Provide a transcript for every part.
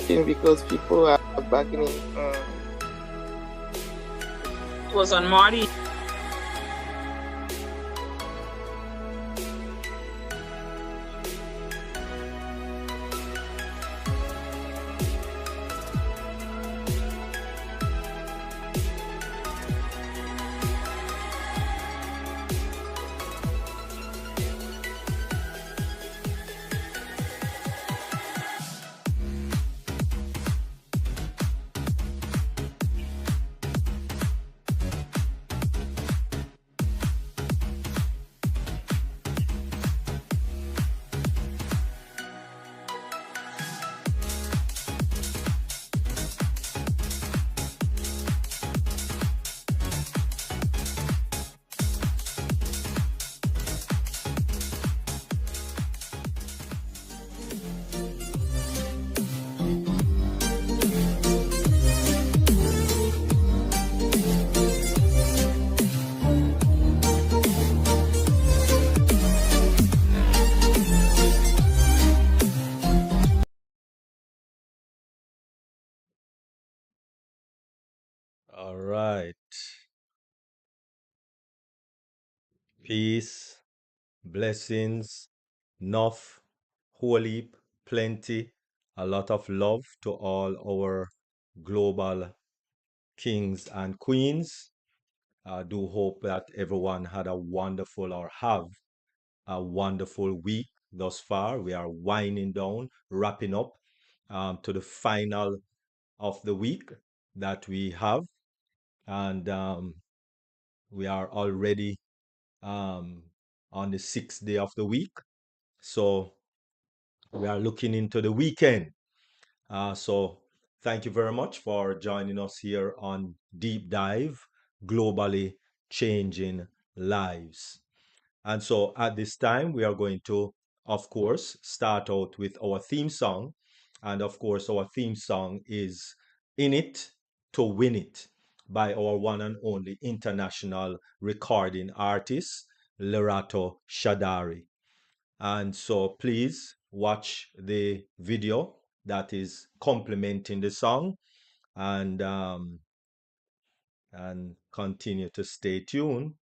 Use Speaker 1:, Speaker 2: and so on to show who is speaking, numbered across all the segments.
Speaker 1: because people are bargaining.
Speaker 2: It was on Marty.
Speaker 3: All right. Peace, blessings, enough, whole heap, plenty, a lot of love to all our global kings and queens. I do hope that everyone had a wonderful or have a wonderful week thus far. We are winding down, wrapping up to the final of the week that we have. And we are already um, on the 6th day of the week. So we are looking into the weekend. So thank you very much for joining us here on Deep Dive Globally Changing Lives. And so at this time, we are going to, of course, start out with our theme song. And of course, our theme song is In It to Win It by our one and only international recording artist, Lerato Shadari. And so please watch the video that is complementing the song and continue to stay tuned.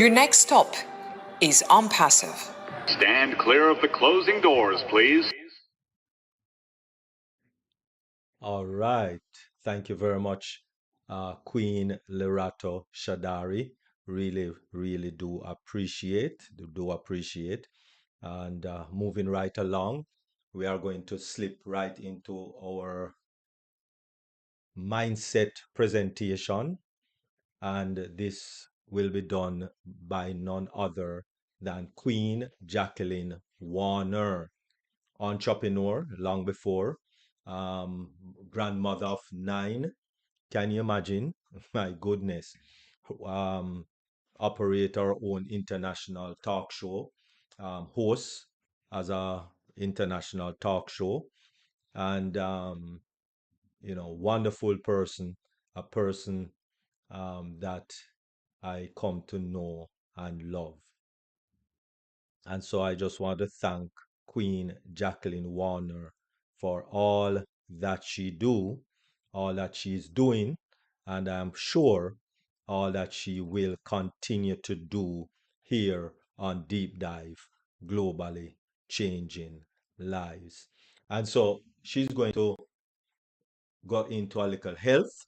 Speaker 4: Your next stop is ONPASSIVE.
Speaker 5: Stand clear of the closing doors, please.
Speaker 3: All right. Thank you very much, Queen Lerato Shadari. Really, really do appreciate, And moving right along, we are going to slip right into our mindset presentation. And this will be done by none other than Queen Jacqueline Warner, entrepreneur long before, grandmother of 9. Can you imagine? My goodness. Operate our own international talk show, host as a international talk show, and wonderful person, a person that I come to know and love. And so I just want to thank Queen Jacqueline Warner for all that she do, all that she's doing, and I'm sure all that she will continue to do here on Deep Dive, globally changing lives. And so she's going to go into a little health,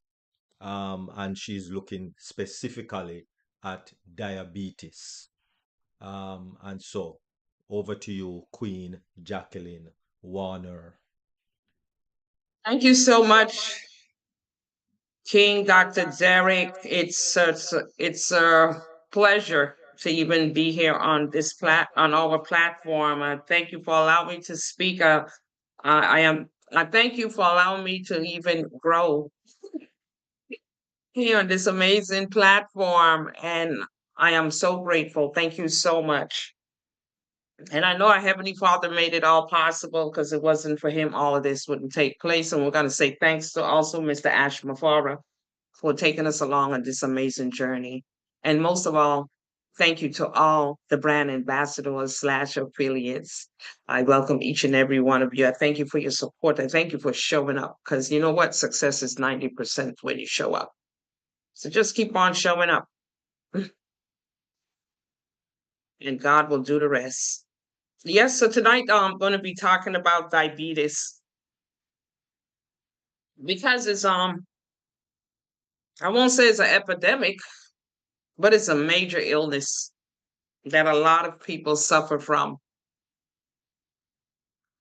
Speaker 3: and she's looking specifically at diabetes. And so over to you, Queen Jacqueline Warner.
Speaker 2: Thank you so much, King Dr. Derek. It's a pleasure to even be here on on our platform. Thank you for allowing me to speak. I thank you for allowing me to even grow here on this amazing platform, and I am so grateful. Thank you so much. And I know our Heavenly Father made it all possible, because it wasn't for him, all of this wouldn't take place. And we're going to say thanks to also Mr. Ash Mafara for taking us along on this amazing journey. And most of all, thank you to all the brand ambassadors / affiliates. I welcome each and every one of you. I thank you for your support. I thank you for showing up, because you know what? Success is 90% when you show up. So just keep on showing up, and God will do the rest. Yes, so tonight I'm going to be talking about diabetes, because it's I won't say it's an epidemic, but it's a major illness that a lot of people suffer from.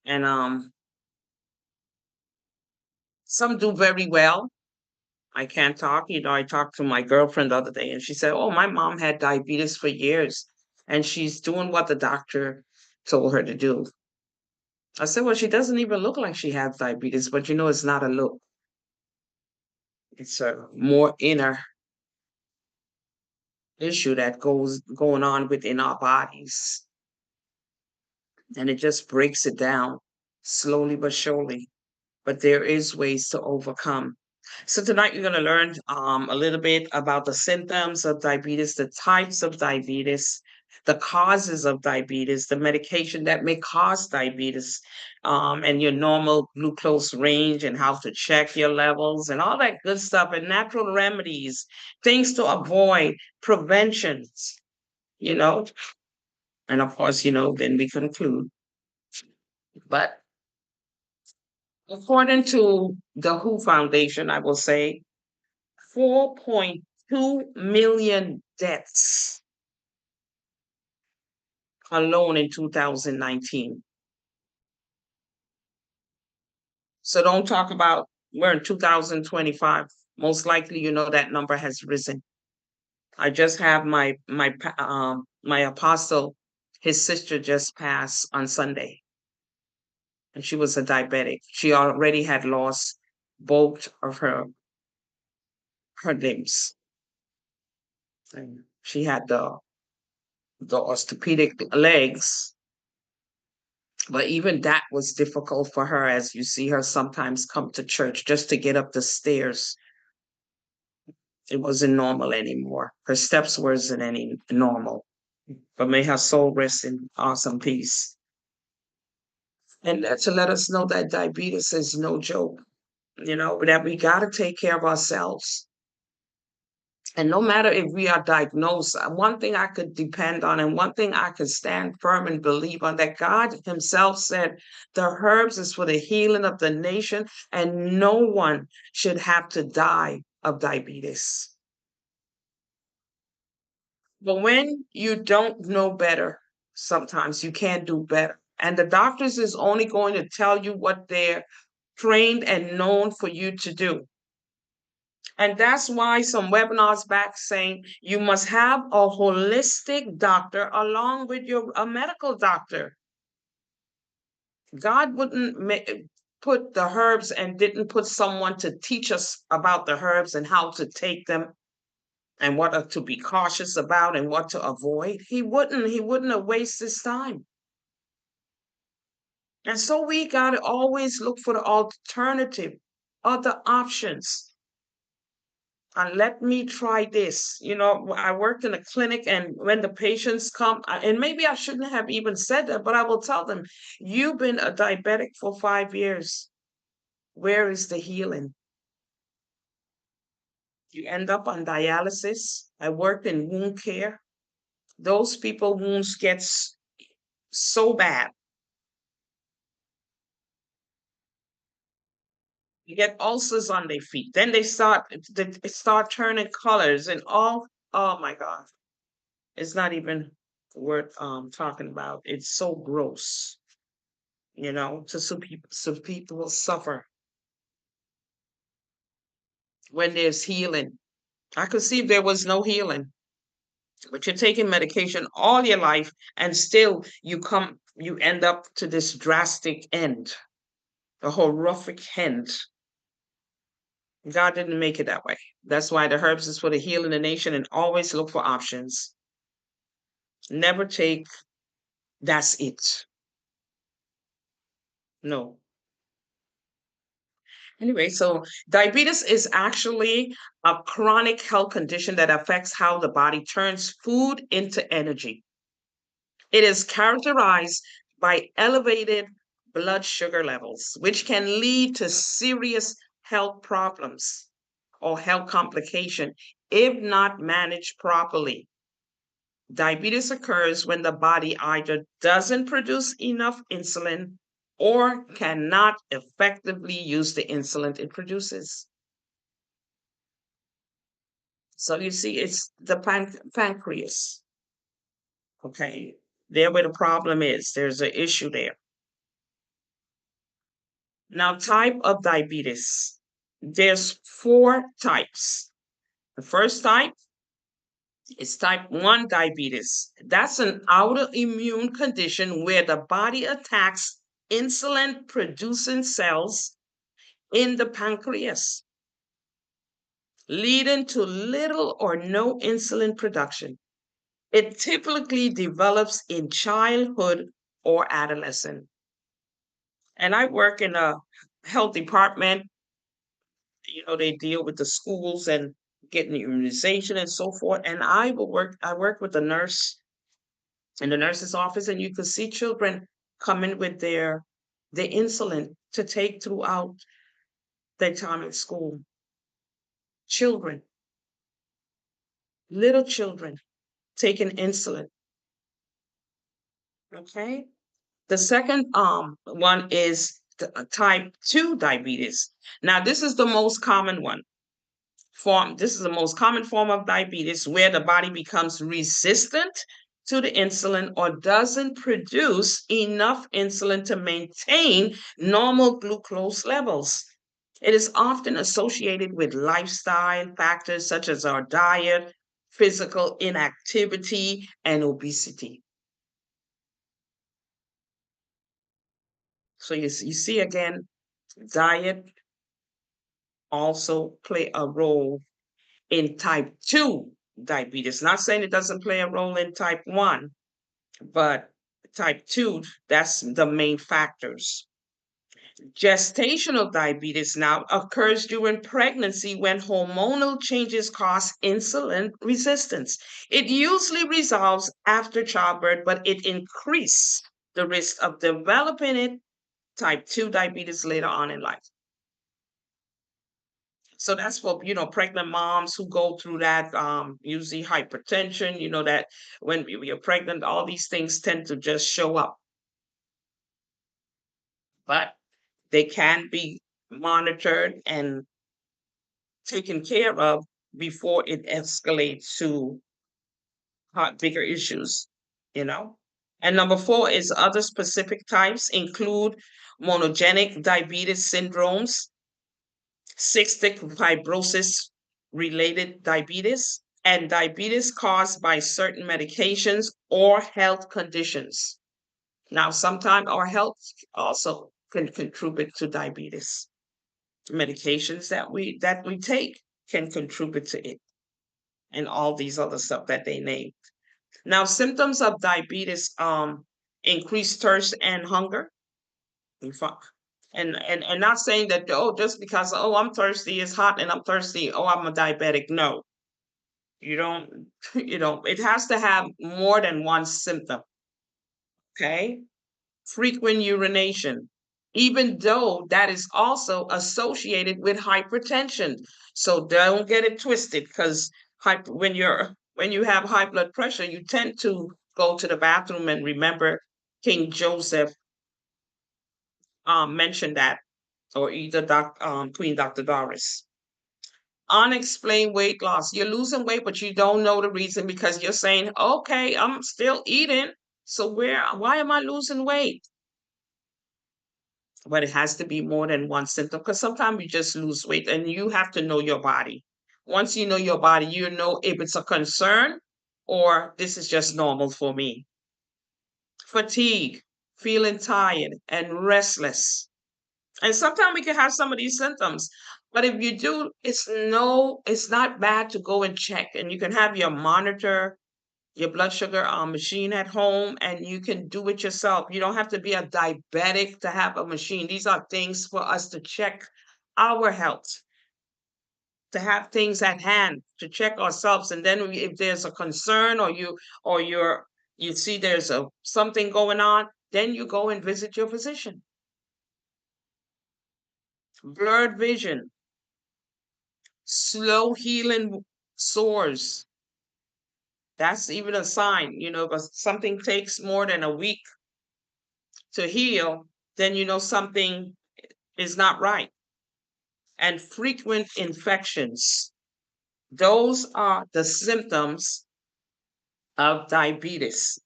Speaker 2: And some do very well. I can't talk. I talked to my girlfriend the other day, and she said, "Oh, my mom had diabetes for years, and she's doing what the doctor told her to do." I said, "Well, she doesn't even look like she has diabetes, but it's not a look. It's a more inner issue that going on within our bodies, and it just breaks it down slowly but surely. But there is ways to overcome. So tonight we're going to learn a little bit about the symptoms of diabetes, the types of diabetes, the causes of diabetes, the medication that may cause diabetes, and your normal glucose range, and how to check your levels, and all that good stuff, and natural remedies, things to avoid, preventions, you know. And of course, then we conclude. But according to the WHO Foundation, I will say 4.2 million deaths alone in 2019. So don't talk about we're in 2025. Most likely, that number has risen. I just have my apostle, his sister just passed on Sunday, and she was a diabetic. She already had lost both of her limbs. And she had the orthopedic legs, but even that was difficult for her, as you see her sometimes come to church just to get up the stairs. It wasn't normal anymore. Her steps wasn't any normal. But may her soul rest in awesome peace. And to let us know that diabetes is no joke, that we got to take care of ourselves. And no matter if we are diagnosed, one thing I could depend on and one thing I could stand firm and believe on, that God himself said the herbs is for the healing of the nation, and no one should have to die of diabetes. But when you don't know better, sometimes you can't do better. And the doctors is only going to tell you what they're trained and known for you to do. And that's why some webinars back saying you must have a holistic doctor along with a medical doctor. God wouldn't put the herbs and didn't put someone to teach us about the herbs and how to take them and what to be cautious about and what to avoid. He wouldn't have wasted his time. And so we got to always look for the alternative, other options. And let me try this. You know, I worked in a clinic, and when the patients come, and maybe I shouldn't have even said that, but I will tell them, you've been a diabetic for 5 years. Where is the healing? You end up on dialysis. I worked in wound care. Those people wounds get so bad. You get ulcers on their feet. Then they start turning colors and all. Oh my God. It's not even worth talking about. It's so gross, you know, so people will suffer when there's healing. I could see if there was no healing, but you're taking medication all your life and still you end up to this drastic end, a horrific end. God didn't make it that way. That's why the herbs is for the healing the nation, and always look for options. Never take, that's it. No. Anyway, so diabetes is actually a chronic health condition that affects how the body turns food into energy. It is characterized by elevated blood sugar levels, which can lead to serious health problems or health complication if not managed properly. Diabetes occurs when the body either doesn't produce enough insulin or cannot effectively use the insulin it produces. So you see, it's the pancreas. Okay, there where the problem is. There's an issue there. Now, type of diabetes. There's 4 types. The first type is type 1 diabetes. That's an autoimmune condition where the body attacks insulin producing cells in the pancreas, leading to little or no insulin production. It typically develops in childhood or adolescence. And I work in a health department. You know, they deal with the schools and getting immunization and so forth. And I work with the nurse in the nurse's office, and you could see children coming with their insulin to take throughout their time at school. Children, little children taking insulin. Okay. The second one is type 2 diabetes. Now, this is the most common form. This is the most common form of diabetes where the body becomes resistant to the insulin or doesn't produce enough insulin to maintain normal glucose levels. It is often associated with lifestyle factors such as our diet, physical inactivity, and obesity. So you see again, diet also play a role in type 2 diabetes. Not saying it doesn't play a role in type 1, but type 2, that's the main factors. Gestational diabetes now occurs during pregnancy when hormonal changes cause insulin resistance. It usually resolves after childbirth, but it increases the risk of developing type 2 diabetes later on in life. So that's for, pregnant moms who go through that, usually hypertension, that when you're pregnant, all these things tend to just show up. But they can be monitored and taken care of before it escalates to bigger issues, you know. And number 4 is other specific types include monogenic diabetes syndromes, cystic fibrosis related diabetes, and diabetes caused by certain medications or health conditions. Now, sometimes our health also can contribute to diabetes. Medications that we take can contribute to it, and all these other stuff that they name. Now, symptoms of diabetes increased thirst and hunger. And not saying that, just because, I'm thirsty, it's hot and I'm thirsty, I'm a diabetic. No, you don't, it has to have more than one symptom. Okay. Frequent urination, even though that is also associated with hypertension. So don't get it twisted, because when you have high blood pressure, you tend to go to the bathroom. And remember, King Joseph mentioned that, or either Queen Dr. Doris. Unexplained weight loss. You're losing weight, but you don't know the reason, because you're saying, okay, I'm still eating. So why am I losing weight? But it has to be more than one symptom, because sometimes you just lose weight, and you have to know your body. Once you know your body, you know if it's a concern or this is just normal for me. Fatigue, feeling tired and restless. And sometimes we can have some of these symptoms, but if you do, it's not bad to go and check. And you can have your monitor, your blood sugar machine at home, and you can do it yourself. You don't have to be a diabetic to have a machine. These are things for us to check our health, to have things at hand to check ourselves. And then if there's a concern, or you see there's something going on, then you go and visit your physician. Blurred vision, slow healing sores. That's even a sign, but something takes more than a week to heal, then something is not right. And frequent infections. Those are the symptoms of diabetes.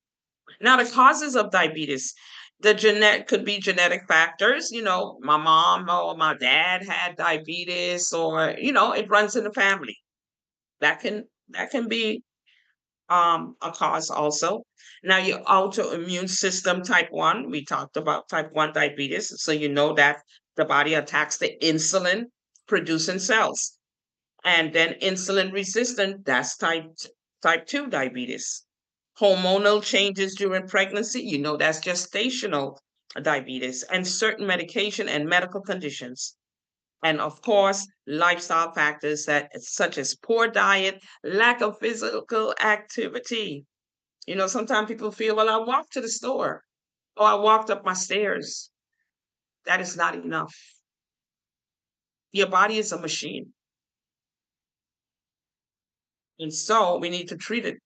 Speaker 2: Now, the causes of diabetes, the genetic could be genetic factors. My mom or my dad had diabetes, or it runs in the family. That can be a cause also. Now, your autoimmune system type 1, we talked about type 1 diabetes. So that the body attacks the insulin producing cells. And then insulin resistant, that's type 2 diabetes. Hormonal changes during pregnancy, that's gestational diabetes, and certain medication and medical conditions. And of course, lifestyle factors such as poor diet, lack of physical activity. Sometimes people feel, well, I walked to the store, or I walked up my stairs. That is not enough. Your body is a machine. And so we need to treat it,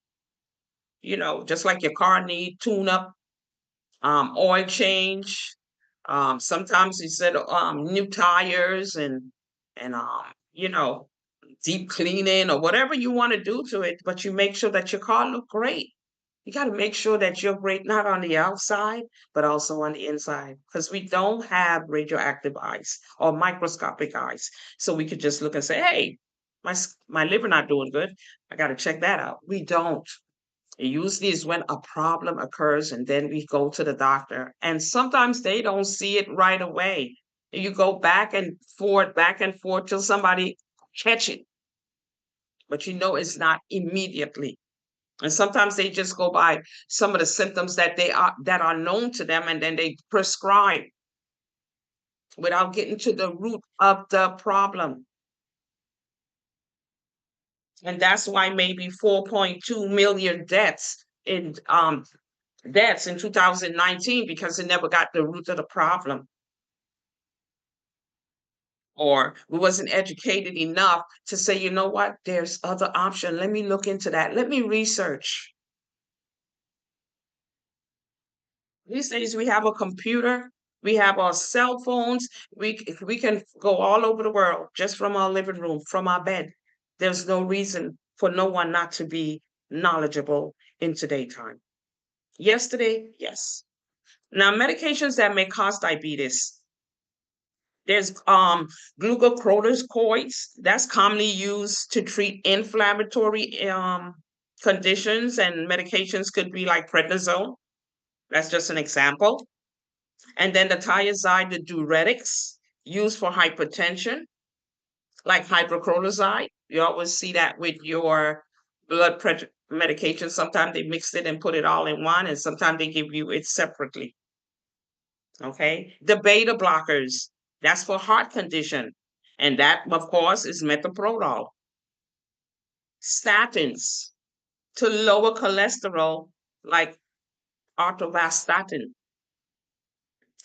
Speaker 2: just like your car need tune up, oil change. Sometimes you said new tires and deep cleaning or whatever you want to do to it, but you make sure that your car look great. You got to make sure that you're great, not on the outside, but also on the inside, because we don't have radioactive eyes or microscopic eyes. So we could just look and say, hey, my liver not doing good. I got to check that out. We don't. It usually is when a problem occurs, and then we go to the doctor. And sometimes they don't see it right away. You go back and forth till somebody catch it. But it's not immediately. And sometimes they just go by some of the symptoms that are known to them, and then they prescribe without getting to the root of the problem. And that's why maybe 4.2 million deaths in 2019, because it never got the root of the problem. or we wasn't educated enough to say, you know what, there's other option. Let me look into that. Let me research. These days we have a computer, we have our cell phones, we can go all over the world just from our living room, from our bed. There's no reason for no one not to be knowledgeable in today's time. Yesterday, yes. Now, medications that may cause diabetes. There's glucocorticoids that's commonly used to treat inflammatory conditions, and medications could be like prednisone. That's just an example. And then the thiazide, the diuretics used for hypertension, like hydrocortisone. You always see that with your blood pressure medication. Sometimes they mix it and put it all in one, and sometimes they give you it separately. Okay. The beta blockers, that's for heart condition. And that, of course, is metoprolol. Statins to lower cholesterol, like atorvastatin.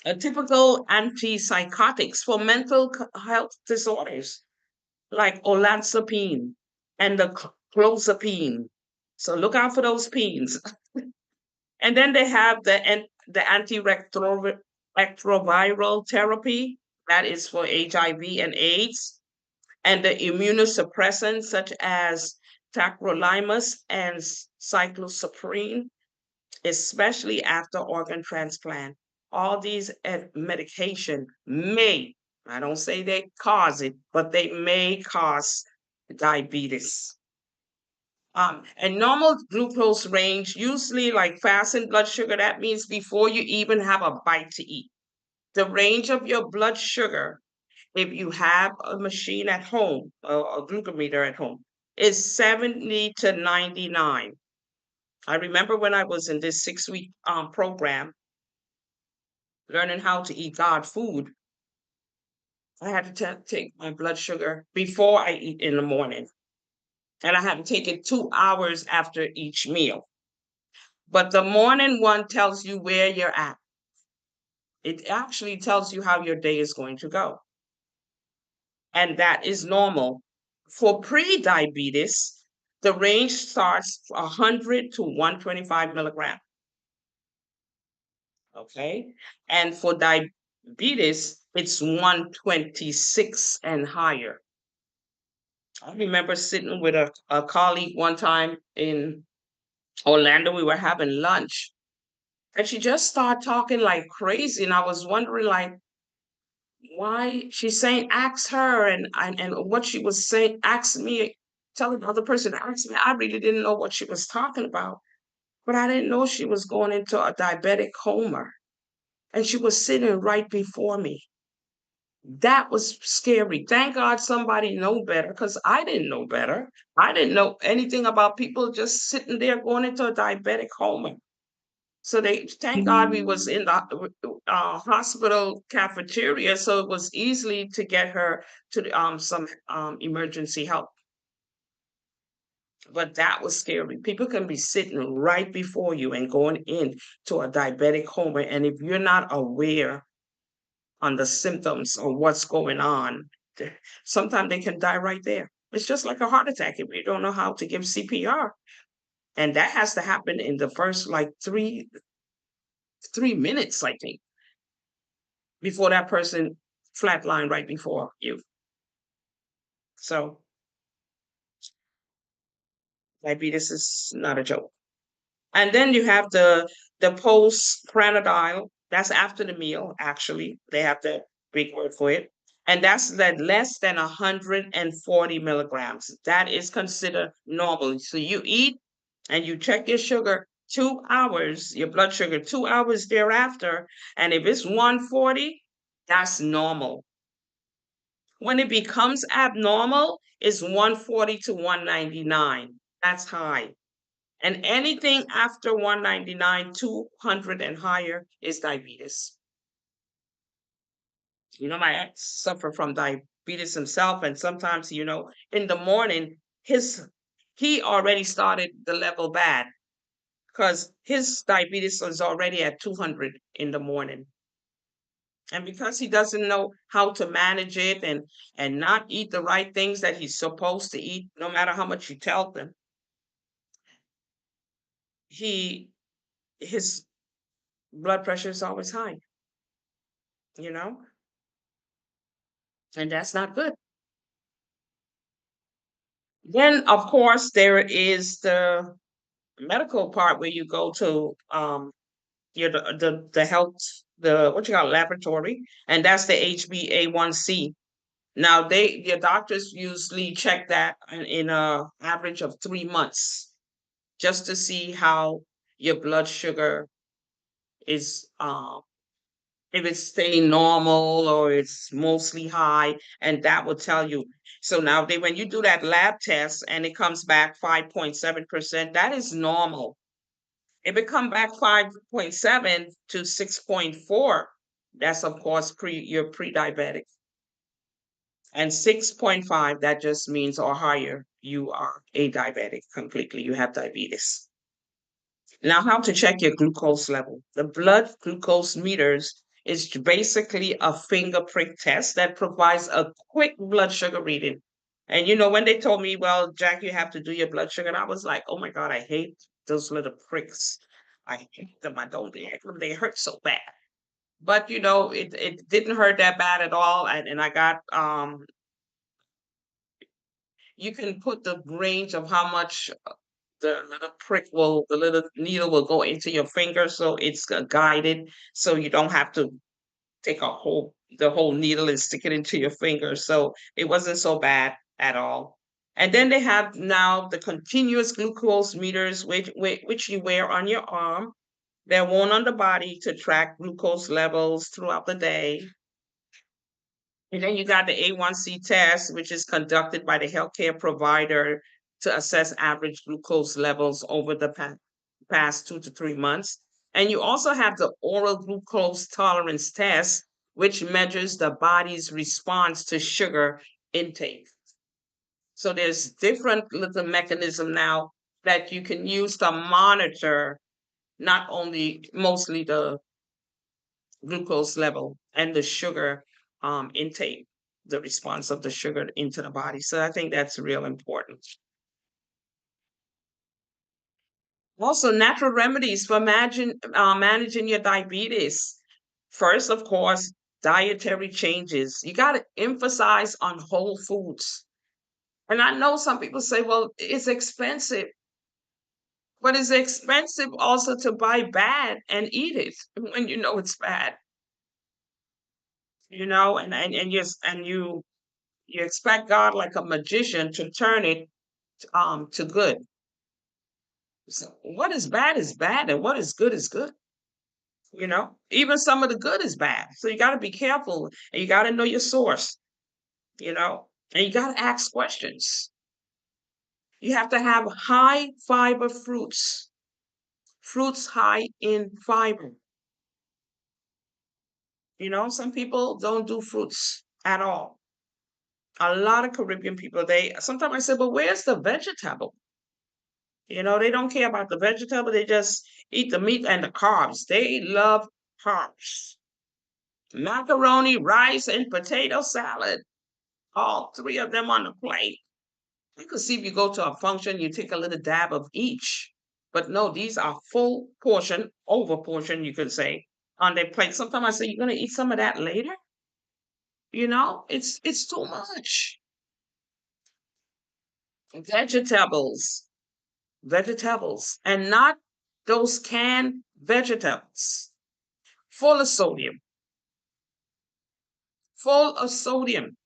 Speaker 2: A typical antipsychotics for mental health disorders, like olanzapine and the clozapine. So look out for those peens. And then they have the antiretroviral therapy, that is for HIV and AIDS, and the immunosuppressants such as tacrolimus and cyclosporine, especially after organ transplant. All these medication may, I don't say they cause it, but they may cause diabetes. And normal glucose range, usually like fasting blood sugar, that means before you even have a bite to eat. The range of your blood sugar, if you have a machine at home, a glucometer at home, is 70 to 99. I remember when I was in this 6-week program, learning how to eat God food, I had to take my blood sugar before I eat in the morning. And I had to take it 2 hours after each meal. But the morning one tells you where you're at. It actually tells you how your day is going to go. And that is normal. For pre-diabetes, the range starts 100 to 125 milligrams. Okay. And for diabetes, it's 126 and higher. I remember sitting with a colleague one time in Orlando. We were having lunch, and she just started talking like crazy. And I was wondering, like, why she's saying, ask her, and what she was saying, ask me, tell another person, ask me. I really didn't know what she was talking about, but I didn't know she was going into a diabetic coma. And she was sitting right before me. That was scary. Thank God somebody know better, because I didn't know better. I didn't know anything about people just sitting there going into a diabetic coma. So thank God we was in the hospital cafeteria, so it was easily to get her to some emergency help. But that was scary. People can be sitting right before you and going into a diabetic coma, and if you're not aware on the symptoms or what's going on, sometimes they can die right there. It's just like a heart attack if you don't know how to give CPR. And that has to happen in the first like 3 minutes, I think, before that person flatline right before you. So diabetes is not a joke. And then you have the postprandial. That's after the meal, actually. They have the big word for it. And that's that less than 140 milligrams. That is considered normal. So you eat and you check your sugar 2 hours, your blood sugar 2 hours thereafter. And if it's 140, that's normal. When it becomes abnormal, it's 140 to 199. That's high. And anything after 199, 200 and higher is diabetes. You know, my ex suffered from diabetes himself, and sometimes, in the morning, he already started the level bad because his diabetes was already at 200 in the morning. And because he doesn't know how to manage it and not eat the right things that he's supposed to eat, no matter how much you tell them, his blood pressure is always high, you know, and that's not good. Then, of course, there is the medical part where you go to your the health, the what you call laboratory, and that's the HbA1c. Now your doctors usually check that in a average of 3 months just to see how your blood sugar is if it's staying normal or it's mostly high, and that will tell you. So now when you do that lab test and it comes back 5.7%, that is normal. If it come back 5.7 to 6.4, that's of course you're pre-diabetic. And 6.5, that just means or higher, you are a diabetic completely. You have diabetes. Now, how to check your glucose level. The blood glucose meters is basically a finger prick test that provides a quick blood sugar reading. And when they told me, well, Jack, you have to do your blood sugar, and I was like, oh my God, I hate those little pricks. I hate them. I don't like them. They hurt so bad. But it didn't hurt that bad at all. And I got you can put the range of how much the little needle will go into your finger, so it's guided, so you don't have to take the whole needle and stick it into your finger. So it wasn't so bad at all. And then they have now the continuous glucose meters, which you wear on your arm. They're worn on the body to track glucose levels throughout the day. And then you got the A1C test, which is conducted by the healthcare provider to assess average glucose levels over the past 2 to 3 months. And you also have the oral glucose tolerance test, which measures the body's response to sugar intake. So there's different little mechanism now that you can use to monitor not only mostly the glucose level and the sugar intake, the response of the sugar into the body. So I think that's real important. Also, natural remedies for managing your diabetes. First, of course, dietary changes. You got to emphasize on whole foods. And I know some people say, well, it's expensive. But it's expensive also to buy bad and eat it when you know it's bad. And you expect God like a magician to turn it to good. So what is bad and what is good is good. Even some of the good is bad. So you got to be careful and you got to know your source, and you got to ask questions. You have to have high fiber fruits high in fiber. Some people don't do fruits at all. A lot of Caribbean people, sometimes I say, but where's the vegetable? They don't care about the vegetable. They just eat the meat and the carbs. They love carbs. Macaroni, rice, and potato salad. All three of them on the plate. You can see if you go to a function, you take a little dab of each. But no, these are full portion, over portion, you could say, on their plate. Sometimes I say, you're going to eat some of that later? It's too much. Vegetables, and not those canned vegetables, full of sodium. Full of sodium.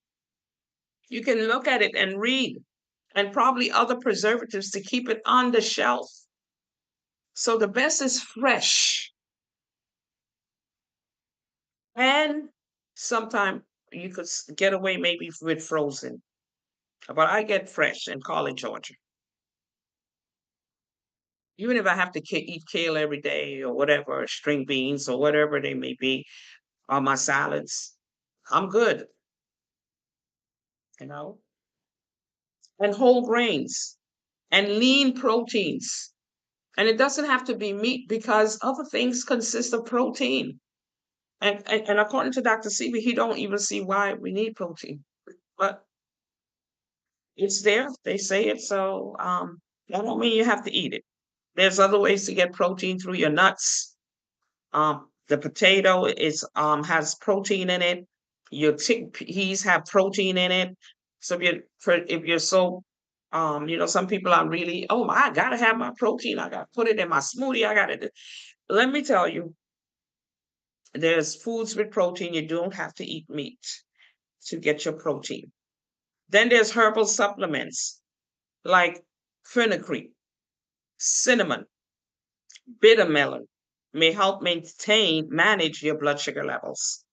Speaker 2: You can look at it and read, and probably other preservatives to keep it on the shelf. So the best is fresh. And sometimes you could get away maybe with frozen. But I get fresh and call it Georgia. Even if I have to eat kale every day or whatever, string beans or whatever they may be on my salads, I'm good. And whole grains and lean proteins. And it doesn't have to be meat because other things consist of protein. And according to Dr. Sebi, he don't even see why we need protein, but it's there. They say it, so that don't mean you have to eat it. There's other ways to get protein through your nuts. The potato is has protein in it. Your chickpeas have protein in it. So if you're so some people are really, oh, I gotta have my protein. I gotta put it in my smoothie. I gotta. Let me tell you, there's foods with protein. You don't have to eat meat to get your protein. Then there's herbal supplements like fenugreek, cinnamon, bitter melon may help manage your blood sugar levels.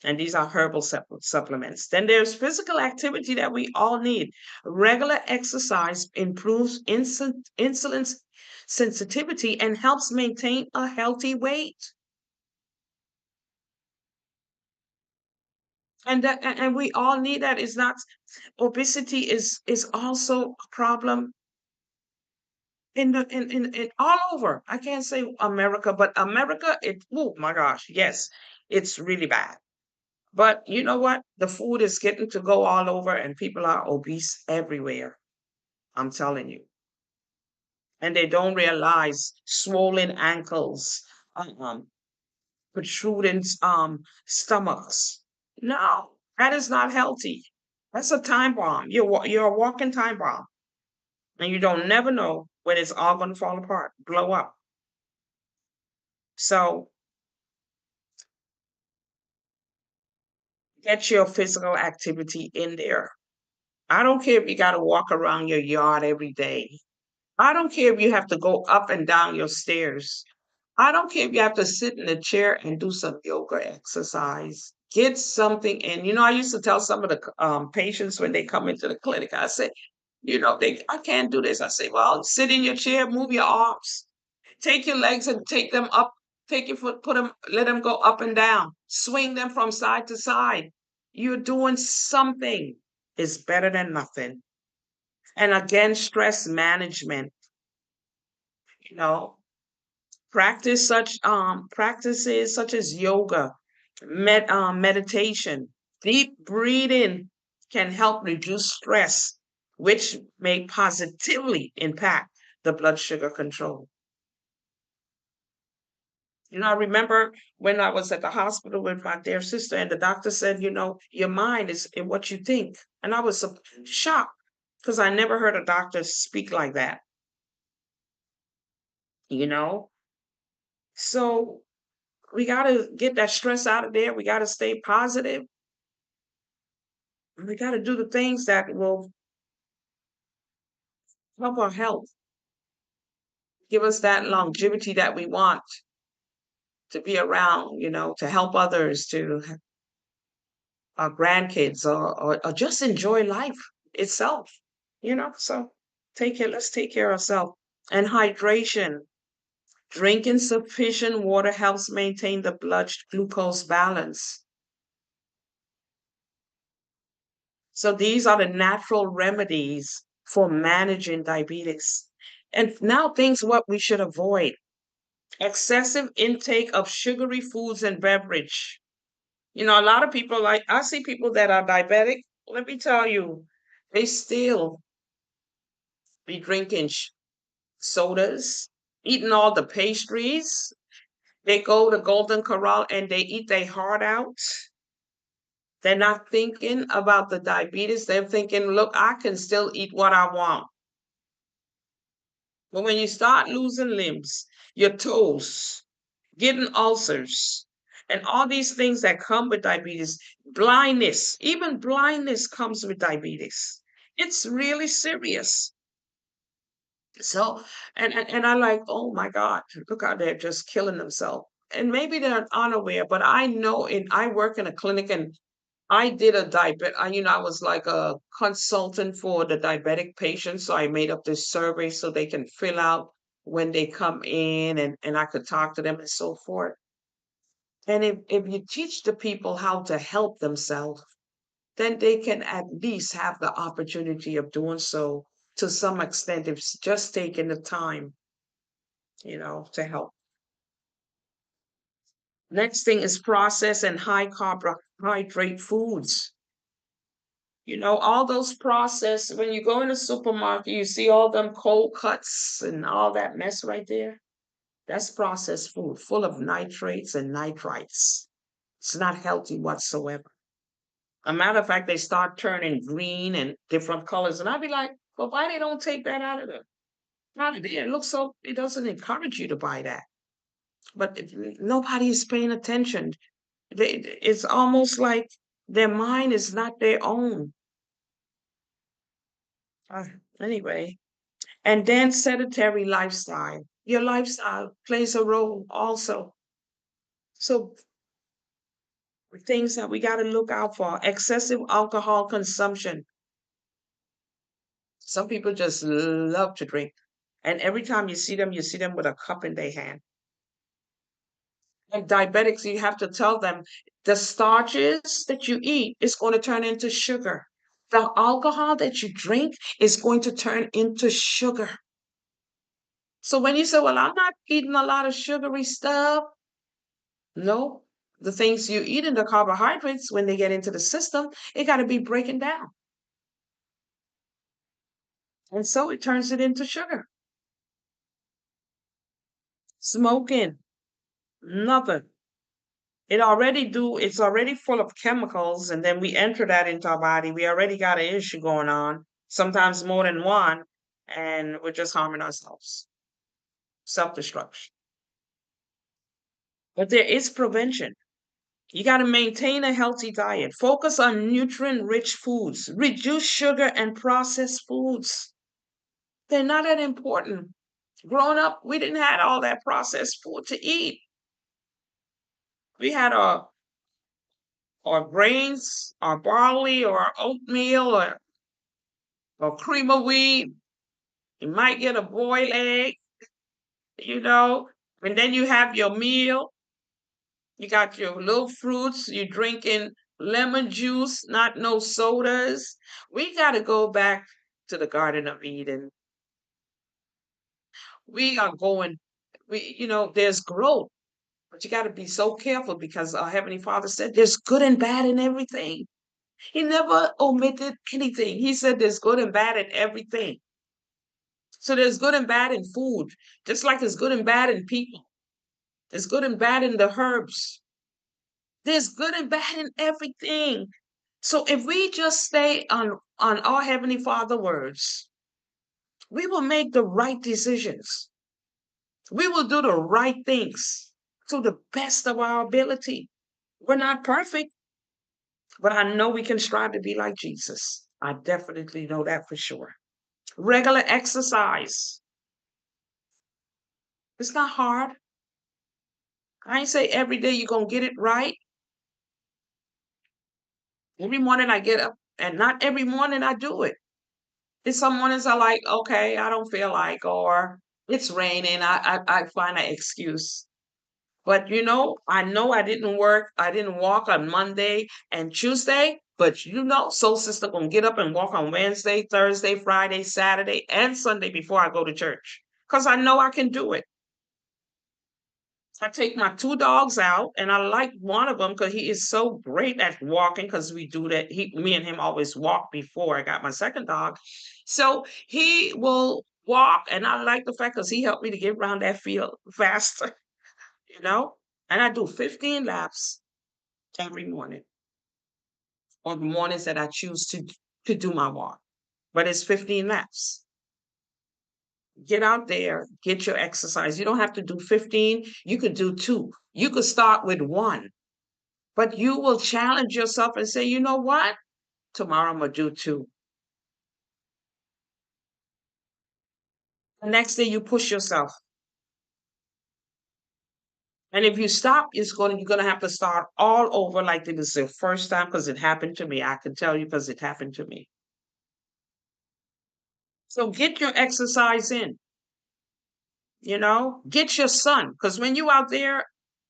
Speaker 2: And these are herbal supplements. Then there's physical activity that we all need. Regular exercise improves insulin sensitivity and helps maintain a healthy weight. And we all need that. Is not obesity is also a problem in all over. I can't say America, but America, oh my gosh, yes, it's really bad. But you know what? The food is getting to go all over, and people are obese everywhere. I'm telling you. And they don't realize swollen ankles, um, protruding stomachs. No, that is not healthy. That's a time bomb. You're a walking time bomb, and you don't never know when it's all going to fall apart, blow up. So get your physical activity in there. I don't care if you got to walk around your yard every day. I don't care if you have to go up and down your stairs. I don't care if you have to sit in a chair and do some yoga exercise. Get something in. I used to tell some of the patients when they come into the clinic, I say, I can't do this. I say, well, sit in your chair, move your arms, take your legs and take them up, take your foot, put them, let them go up and down, swing them from side to side. You're doing something. It's better than nothing. And again, stress management, you know, practices such as yoga, meditation, deep breathing can help reduce stress, which may positively impact the blood sugar control. I remember when I was at the hospital with my dear sister, and the doctor said, your mind is in what you think. And I was shocked because I never heard a doctor speak like that, you know? So we got to get that stress out of there. We got to stay positive. We got to do the things that will help our health, give us that longevity that we want to be around, to help others, to our grandkids, or just enjoy life itself, So let's take care of ourselves. And hydration. Drinking sufficient water helps maintain the blood glucose balance. So these are the natural remedies for managing diabetes. And now things what we should avoid. Excessive intake of sugary foods and beverage. A lot of people, like I see people that are diabetic, let me tell you, they still be drinking sodas, eating all the pastries. They go to Golden Corral and they eat their heart out. They're not thinking about the diabetes. They're thinking, look, I can still eat what I want. But when you start losing limbs, your toes, getting ulcers, and all these things that come with diabetes, blindness, even blindness comes with diabetes. It's really serious. So, and I like, oh my God, look how they're just killing themselves. And maybe they're unaware, but I know I work in a clinic, and I did a diabetic, I was like a consultant for the diabetic patients. So I made up this survey so they can fill out when they come in, and I could talk to them and so forth. And if you teach the people how to help themselves, then they can at least have the opportunity of doing so to some extent, if it's just taking the time, to help. Next thing is processed and high carbohydrate foods. All those processed, when you go in a supermarket, you see all them cold cuts and all that mess right there. That's processed food full of nitrates and nitrites. It's not healthy whatsoever. A matter of fact, they start turning green and different colors. And I'd be like, well, why they don't take that out of there? It looks so, it doesn't encourage you to buy that. But nobody is paying attention. It's almost like their mind is not their own. Anyway, and then sedentary lifestyle. Your lifestyle plays a role also. So things that we got to look out for: excessive alcohol consumption. Some people just love to drink. And every time you see them with a cup in their hand. And diabetics, you have to tell them the starches that you eat is going to turn into sugar. The alcohol that you drink is going to turn into sugar. So when you say, well, I'm not eating a lot of sugary stuff, no, the things you eat in the carbohydrates, when they get into the system, it got to be breaking down. And so it turns it into sugar. Smoking, nothing. It's already full of chemicals, and then we enter that into our body. We already got an issue going on, sometimes more than one, and we're just harming ourselves. Self-destruction. But there is prevention. You got to maintain a healthy diet. Focus on nutrient-rich foods. Reduce sugar and processed foods. They're not that important. Growing up, we didn't have all that processed food to eat. We had our grains, our barley, or oatmeal, or cream of wheat. You might get a boiled egg, and then you have your meal. You got your little fruits. You're drinking lemon juice, not no sodas. We got to go back to the Garden of Eden. We are going, there's growth, but you got to be so careful, because our Heavenly Father said there's good and bad in everything. He never omitted anything. He said there's good and bad in everything. So there's good and bad in food, just like there's good and bad in people. There's good and bad in the herbs. There's good and bad in everything. So if we just stay on our Heavenly Father words, we will make the right decisions. We will do the right things to the best of our ability. We're not perfect, but I know we can strive to be like Jesus. I definitely know that for sure. Regular exercise. It's not hard. I ain't say every day you're going to get it right. Every morning I get up, and not every morning I do it. There's some mornings I like, okay, I don't feel like, or it's raining. I find an excuse. But I know I didn't walk on Monday and Tuesday, but Soul Sister gonna get up and walk on Wednesday, Thursday, Friday, Saturday, and Sunday before I go to church. Because I know I can do it. I take my two dogs out, and I like one of them because he is so great at walking, because we do that. Me and him always walk before I got my second dog. So he will walk, and I like the fact because he helped me to get around that field faster, and I do 15 laps every morning, on the mornings that I choose to do my walk. But it's 15 laps. Get out there, get your exercise. You don't have to do 15. You could do 2. You could start with 1. But you will challenge yourself and say, you know what? Tomorrow I'm going to do 2. The next day you push yourself. And if you stop, you're going to have to start all over like it was the first time, because it happened to me. I can tell you, because it happened to me. So get your exercise in. Get your sun, because when you out there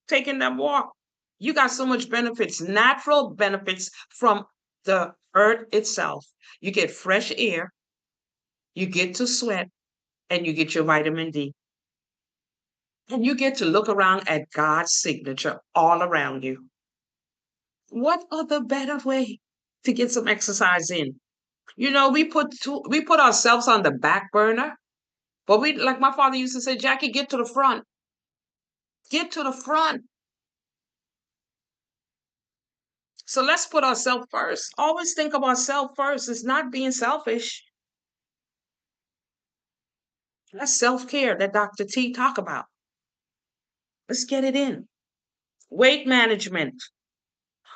Speaker 2: taking that walk, you got so much benefits, natural benefits from the earth itself. You get fresh air, you get to sweat, and you get your vitamin D. And you get to look around at God's signature all around you. What other better way to get some exercise in? We put ourselves on the back burner, but we, like my father used to say, Jackie, get to the front. Get to the front. So let's put ourselves first. Always think of ourselves first. It's not being selfish. That's self-care that Dr. T talk about. Let's get it in. Weight management.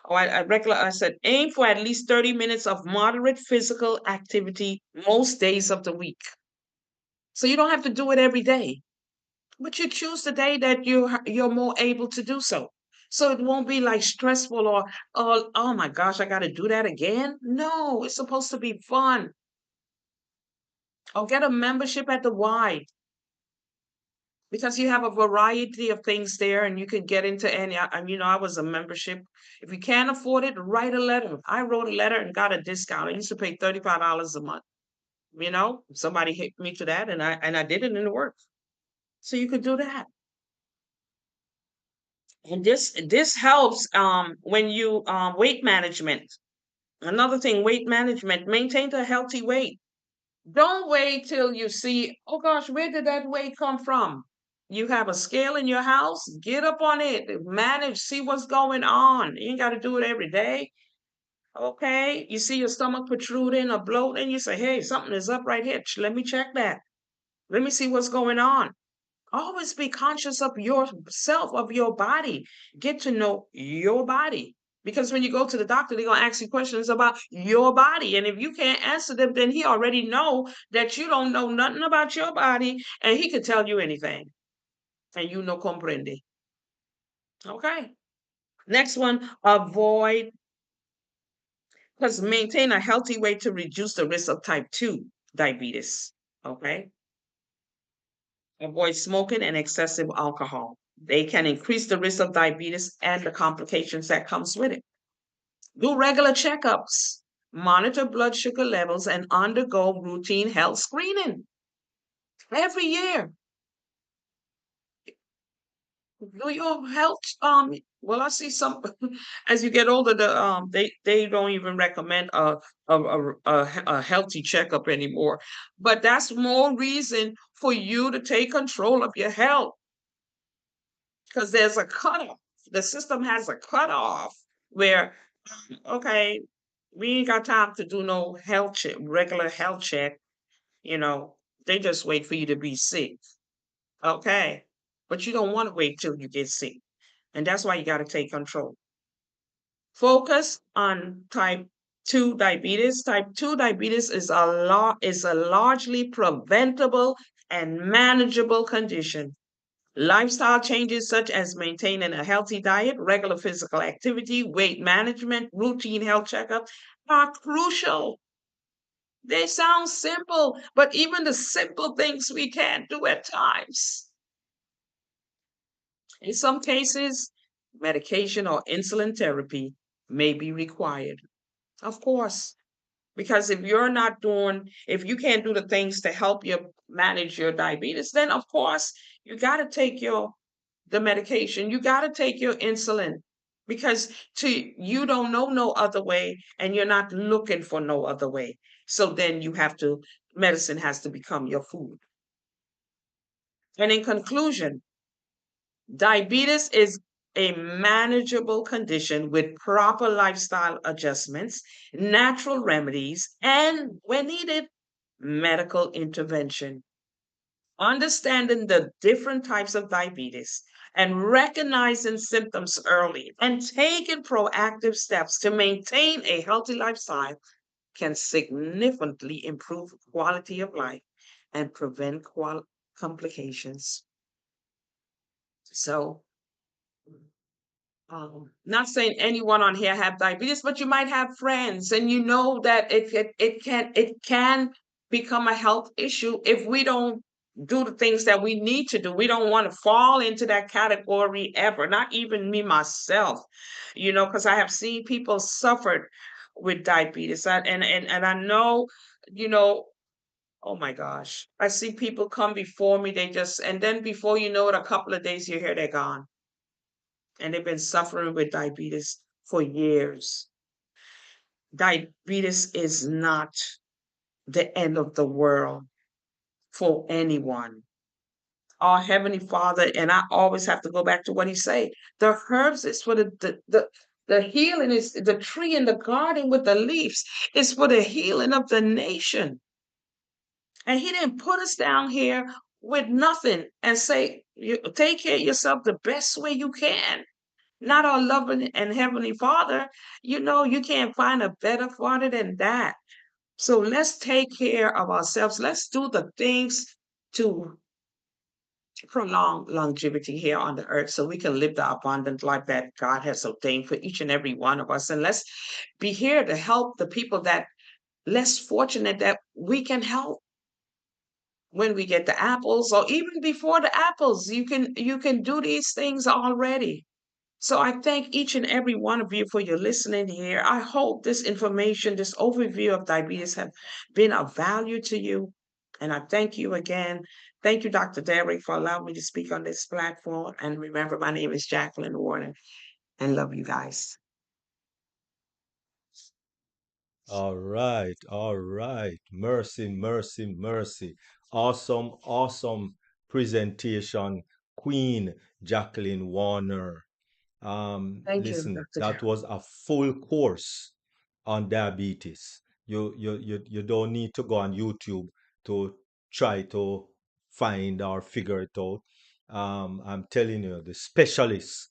Speaker 2: I said aim for at least 30 minutes of moderate physical activity most days of the week. So you don't have to do it every day, but you choose the day that you're more able to do so. So it won't be like stressful or oh my gosh, I got to do that again. No, it's supposed to be fun. Or get a membership at the Y, because you have a variety of things there and you can get into any. I was a membership. If you can't afford it, write a letter. I wrote a letter and got a discount. I used to pay $35 a month. Somebody hit me to that and I did it and it worked. So you could do that. And this helps when you weight management. Another thing, weight management, maintain a healthy weight. Don't wait till you see, oh gosh, where did that weight come from? You have a scale in your house, get up on it, manage, see what's going on. You ain't got to do it every day. Okay, you see your stomach protruding or bloating, you say, hey, something is up right here. Let me check that. Let me see what's going on. Always be conscious of yourself, of your body. Get to know your body. Because when you go to the doctor, they're going to ask you questions about your body. And if you can't answer them, then he already know that you don't know nothing about your body and he could tell you anything. And you no comprende. Okay. Next one, maintain a healthy weight to reduce the risk of type 2 diabetes. Okay. Avoid smoking and excessive alcohol. They can increase the risk of diabetes and the complications that comes with it. Do regular checkups, monitor blood sugar levels, and undergo routine health screening every year. Do your health, well, I see some, as you get older, they don't even recommend a healthy checkup anymore. But that's more reason for you to take control of your health. Because there's a cutoff. The system has a cutoff where, okay, we ain't got time to do no health check, regular health check. They just wait for you to be sick. Okay. But you don't want to wait till you get sick. And that's why you got to take control. Focus on type 2 diabetes. Type 2 diabetes is a largely preventable and manageable condition. Lifestyle changes such as maintaining a healthy diet, regular physical activity, weight management, routine health checkups are crucial. They sound simple, but even the simple things we can't do at times. In some cases, medication or insulin therapy may be required. Of course, because if you can't do the things to help you manage your diabetes, then of course you got to take the medication. You got to take your insulin because you don't know no other way and you're not looking for no other way. So then medicine has to become your food. And in conclusion, diabetes is a manageable condition with proper lifestyle adjustments, natural remedies, and when needed, medical intervention. Understanding the different types of diabetes and recognizing symptoms early and taking proactive steps to maintain a healthy lifestyle can significantly improve quality of life and prevent complications. So, not saying anyone on here have diabetes, but you might have friends, and you know that it can become a health issue if we don't do the things that we need to do. We don't want to fall into that category ever. Not even me myself, because I have seen people suffered with diabetes, and I know, you know, Oh my gosh. I see people come before me, and then before you know it, a couple of days you hear they're gone. And they've been suffering with diabetes for years. Diabetes is not the end of the world for anyone. Our Heavenly Father, and I always have to go back to what He say. The herbs is for the healing, is the tree in the garden with the leaves is for the healing of the nation. And He didn't put us down here with nothing and say, you take care of yourself the best way you can. Not our loving and Heavenly Father. You can't find a better Father than that. So let's take care of ourselves. Let's do the things to prolong longevity here on the earth so we can live the abundant life that God has ordained for each and every one of us. And let's be here to help the people that less fortunate that we can help when we get the apples, or even before the apples. You can do these things already. So I thank each and every one of you for your listening here. I hope this information, this overview of diabetes have been of value to you. And I thank you again. Thank you, Dr. Derrick, for allowing me to speak on this platform. And remember, my name is Jacqueline Warner, and love you guys.
Speaker 3: All right, all right. Mercy, mercy, mercy. Awesome, awesome presentation, Queen Jacqueline Warner.
Speaker 2: Thank you,
Speaker 3: Listen,
Speaker 2: Dr.
Speaker 3: that
Speaker 2: Derrick.
Speaker 3: was a full course on diabetes. You don't need to go on YouTube to try to find or figure it out. I'm telling you, the specialist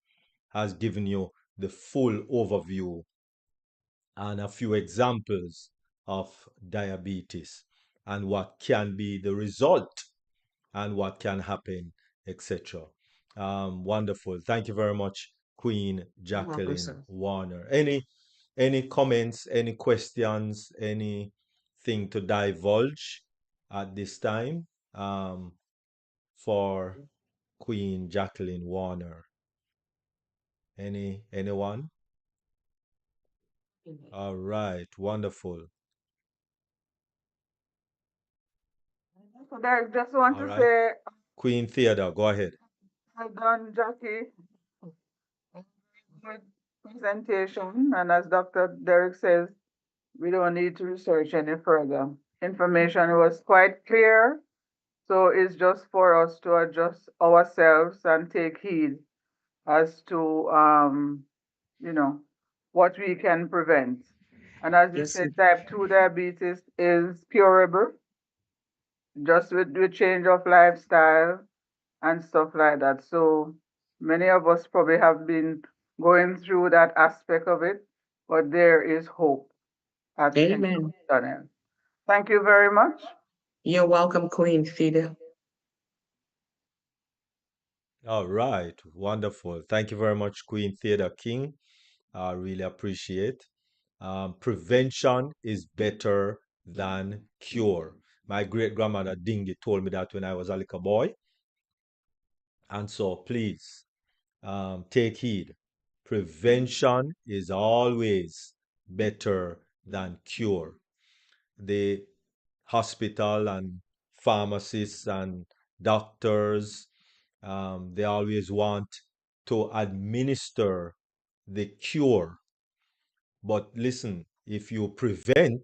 Speaker 3: has given you the full overview and a few examples of diabetes and what can be the result and what can happen, etc. Wonderful. Thank you very much, Queen
Speaker 2: You're welcome,
Speaker 3: Jacqueline
Speaker 2: sir.
Speaker 3: Warner. Any comments, any questions, anything to divulge at this time for Queen Jacqueline Warner? Anyone? All right, wonderful.
Speaker 6: So I just want
Speaker 3: All
Speaker 6: to
Speaker 3: right,
Speaker 6: say,
Speaker 3: Queen Theodore, go ahead.
Speaker 6: well done, Jackie. Good presentation. And as Dr. Derek says, we don't need to research any further. Information was quite clear. So it's just for us to adjust ourselves and take heed as to, you know, what we can prevent. And as you
Speaker 2: Yes,
Speaker 6: said, type 2 diabetes is curable just with change of lifestyle and stuff like that. So many of us probably have been going through that aspect of it, but there is hope at the end of
Speaker 2: amen.
Speaker 6: the tunnel. Thank you very much.
Speaker 2: You're welcome, Queen Theda.
Speaker 3: All right, wonderful. Thank you very much, Queen Theodore King. I really appreciate. Prevention is better than cure. My great grandmother Dingy told me that when I was a little boy. And so please take heed. Prevention is always better than cure. The hospital and pharmacists and doctors, they always want to administer the cure. But listen, if you prevent,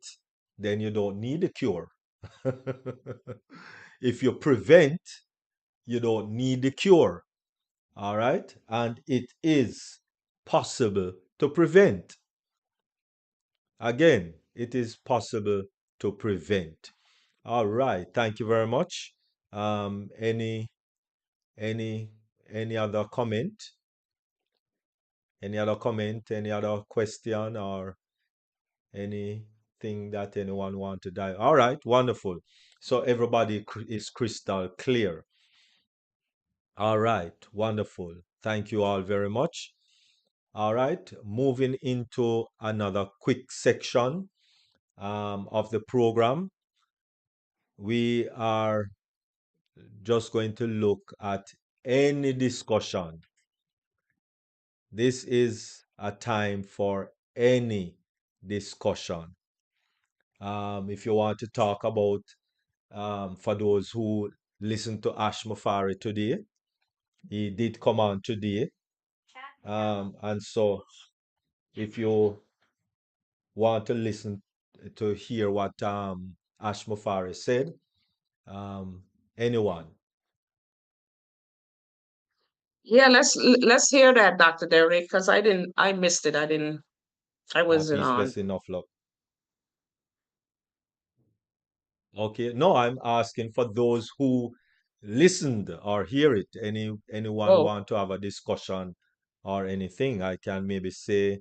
Speaker 3: then you don't need a cure. If you prevent, you don't need the cure. All right? And it is possible to prevent. Again, it is possible to prevent. All right. Thank you very much. Any any any other comment? Any other comment? Any other question or anything that anyone want to dive? All right. Wonderful. So everybody is crystal clear. All right. Wonderful. Thank you all very much. All right. Moving into another quick section of the program. We are just going to look at any discussion. This is a time for any discussion. If you want to talk about For those who listened to Ash Mufari today, he did come on today. And so if you want to listen to hear what Ash Mufari said, um, anyone.
Speaker 2: Yeah, let's hear that, Dr. Derek, because I missed it. I wasn't
Speaker 3: Peace,
Speaker 2: on.
Speaker 3: blessing, enough love. Okay, no, I'm asking for those who listened or hear it. Anyone
Speaker 2: Oh,
Speaker 3: want to have a discussion or anything? I can maybe say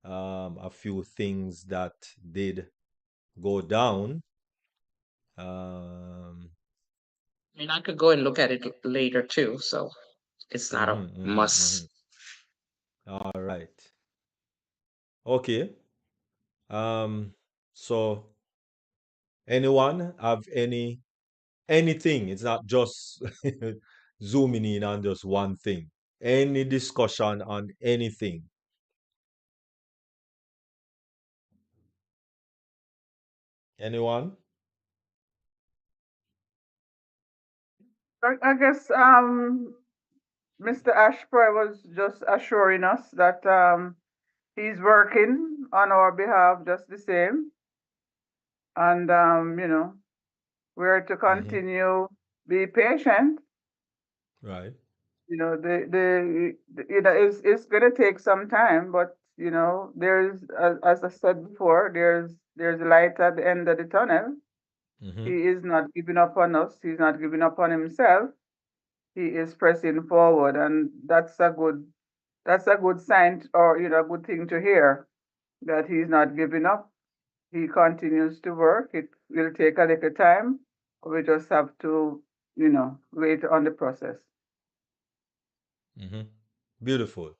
Speaker 3: a few things that did go down.
Speaker 2: I mean, I could go and look at it later too, so it's not a must.
Speaker 3: All right. Okay. So anyone have anything? It's not just zooming in on just one thing. Any discussion on anything? Anyone?
Speaker 6: I guess Mr. Ashbury was just assuring us that he's working on our behalf just the same. And, we're to continue, be patient.
Speaker 3: Right.
Speaker 6: It's going to take some time, but, there's, as I said before, there's light at the end of the tunnel.
Speaker 3: Mm-hmm.
Speaker 6: He is not giving up on us. He's not giving up on himself. He is pressing forward, and that's a good sign, or a good thing to hear, that he's not giving up. He continues to work. It will take a little time. We just have to, wait on the process.
Speaker 3: Mm-hmm. Beautiful.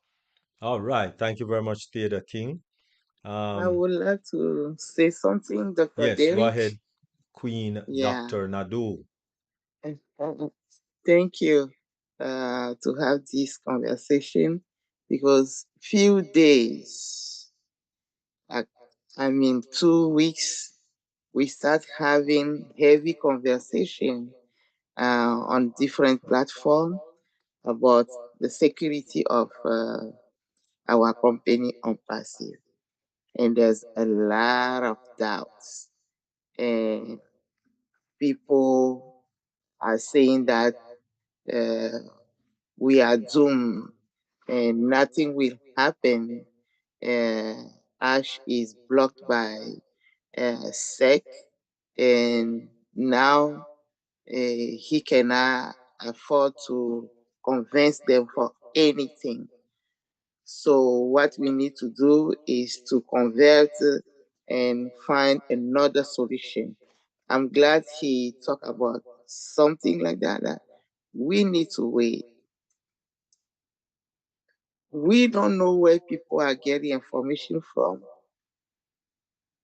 Speaker 3: All right. Thank you very much, Theodore King.
Speaker 1: I would like to say something, Dr.
Speaker 3: Yes, go
Speaker 1: Derek.
Speaker 3: ahead, Queen
Speaker 1: Yeah.
Speaker 3: Dr. Nadu.
Speaker 1: Thank you to have this conversation, because few days, like, 2 weeks, we start having heavy conversation on different platforms about the security of our company ONPASSIVE. And there's a lot of doubts. And people are saying that uh, we are doomed and nothing will happen. Ash is blocked by SEC, and now he cannot afford to convince them for anything. So what we need to do is to convert and find another solution. I'm glad he talked about something like that we need to wait. We don't know where people are getting information from,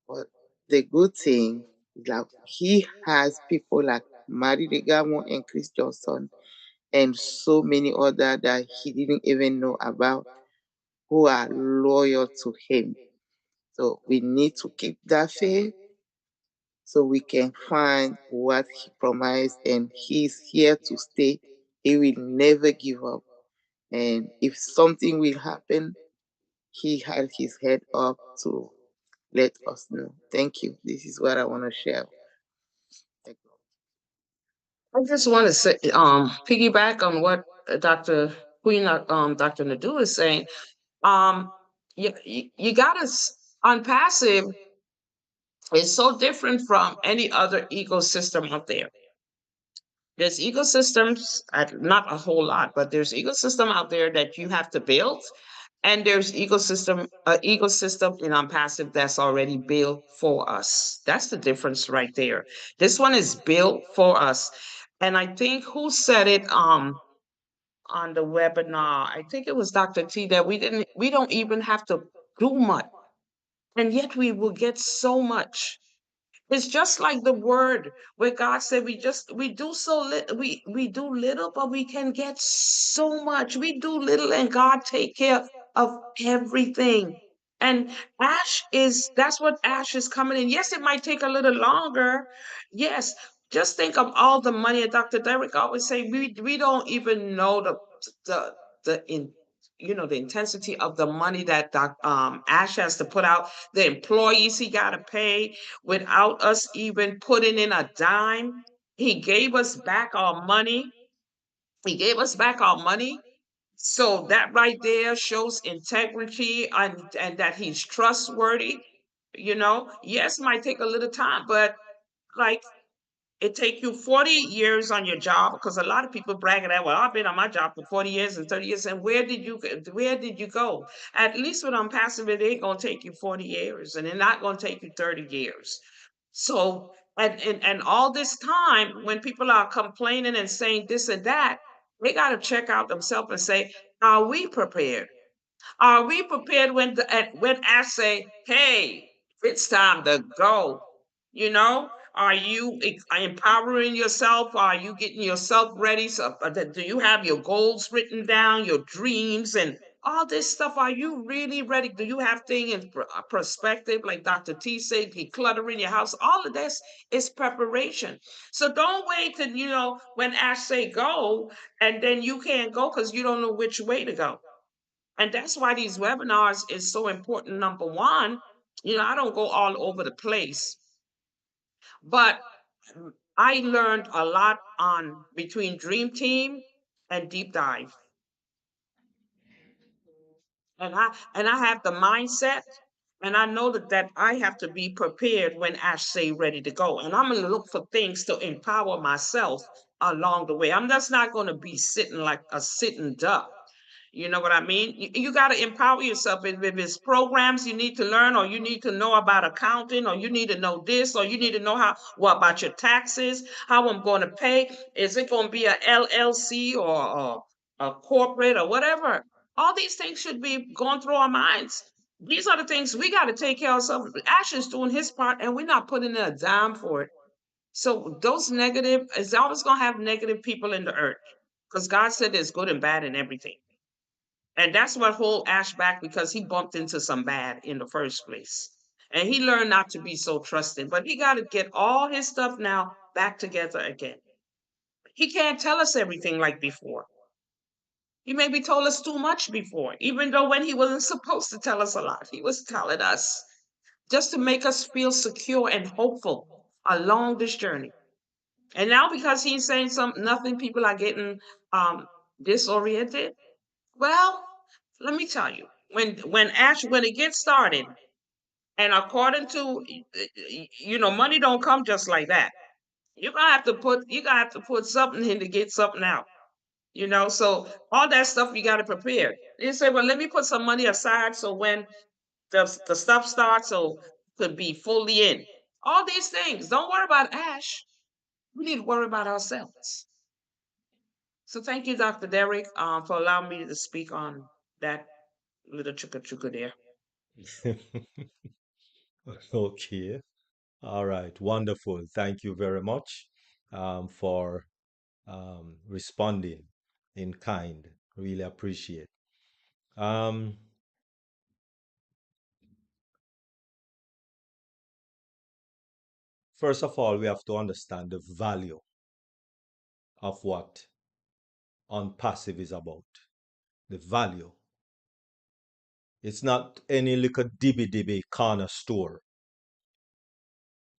Speaker 1: but the good thing is that he has people like Mary Regamo and Chris Johnson and so many others that he didn't even know about, who are loyal to him. So we need to keep that faith so we can find what he promised, and he's here to stay. He will never give up. And if something will happen, he had his head up to let us know. Thank you. This is what I want to share. Thank you.
Speaker 2: I just want to say, piggyback on what Dr. Queen, Dr. Nadu is saying. Um, you got us on passive is so different from any other ecosystem out there. There's ecosystems, not a whole lot, but there's ecosystem out there that you have to build, and there's ecosystem in passive that's already built for us. That's the difference right there. This one is built for us, and I think who said it on the webinar? I think it was Dr. T, that we don't even have to do much, and yet we will get so much. It's just like the word where God said we do so little, we do little, but we can get so much. We do little and God take care of everything. And that's what Ash is coming in. Yes, it might take a little longer. Yes, Just think of all the money. And Dr. Derek always say we don't even know the intensity of the money that Ash has to put out, the employees he got to pay without us even putting in a dime. He gave us back our money. He gave us back our money. So that right there shows integrity and that he's trustworthy. Yes, might take a little time, but like it take you 40 years on your job, because a lot of people bragging that, well, I've been on my job for 40 years and 30 years. And where did you go? At least with Unpassive, it ain't gonna take you 40 years, and they're not gonna take you 30 years. So and all this time, when people are complaining and saying this and that, they gotta check out themselves and say, are we prepared? Are we prepared when I say, "Hey, it's time to go"? Are you empowering yourself? Are you getting yourself ready? So, do you have your goals written down, your dreams, and all this stuff? Are you really ready? Do you have things in perspective, like Dr. T said, decluttering your house? All of this is preparation. So don't wait till when Ash say go, and then you can't go because you don't know which way to go. And that's why these webinars is so important. Number one, I don't go all over the place, but I learned a lot on between Dream Team and Deep Dive. And I have the mindset, and I know that I have to be prepared when I say ready to go. And I'm gonna look for things to empower myself along the way. I'm just not gonna be sitting like a sitting duck. You know what I mean? You got to empower yourself. If it's programs you need to learn, or you need to know about accounting, or you need to know this, or you need to know what about your taxes, how I'm going to pay. Is it going to be a LLC or a corporate or whatever? All these things should be going through our minds. These are the things we got to take care of. So Ash is doing his part, and we're not putting in a dime for it. So those negative is always going to have negative people in the earth, because God said there's good and bad in everything. And that's what hold Ash back, because he bumped into some bad in the first place. And he learned not to be so trusting, but he got to get all his stuff now back together again. He can't tell us everything like before. He maybe told us too much before, even though when he wasn't supposed to tell us a lot, he was telling us just to make us feel secure and hopeful along this journey. And now, because he's saying nothing, people are getting disoriented. Well, let me tell you, when it gets started, and according to money don't come just like that. You gotta have to put something in to get something out. So all that stuff you gotta prepare. You say, well, let me put some money aside so when the stuff starts, so could be fully in. All these things. Don't worry about Ash. We need to worry about ourselves. So thank you, Dr. Derek, for allowing me to speak on that little chuka chuka there.
Speaker 3: Okay. All right. Wonderful. Thank you very much for responding in kind. Really appreciate. Um, First of all, we have to understand the value of what unpassive is about. The value. It's not any little dibby dibby corner store.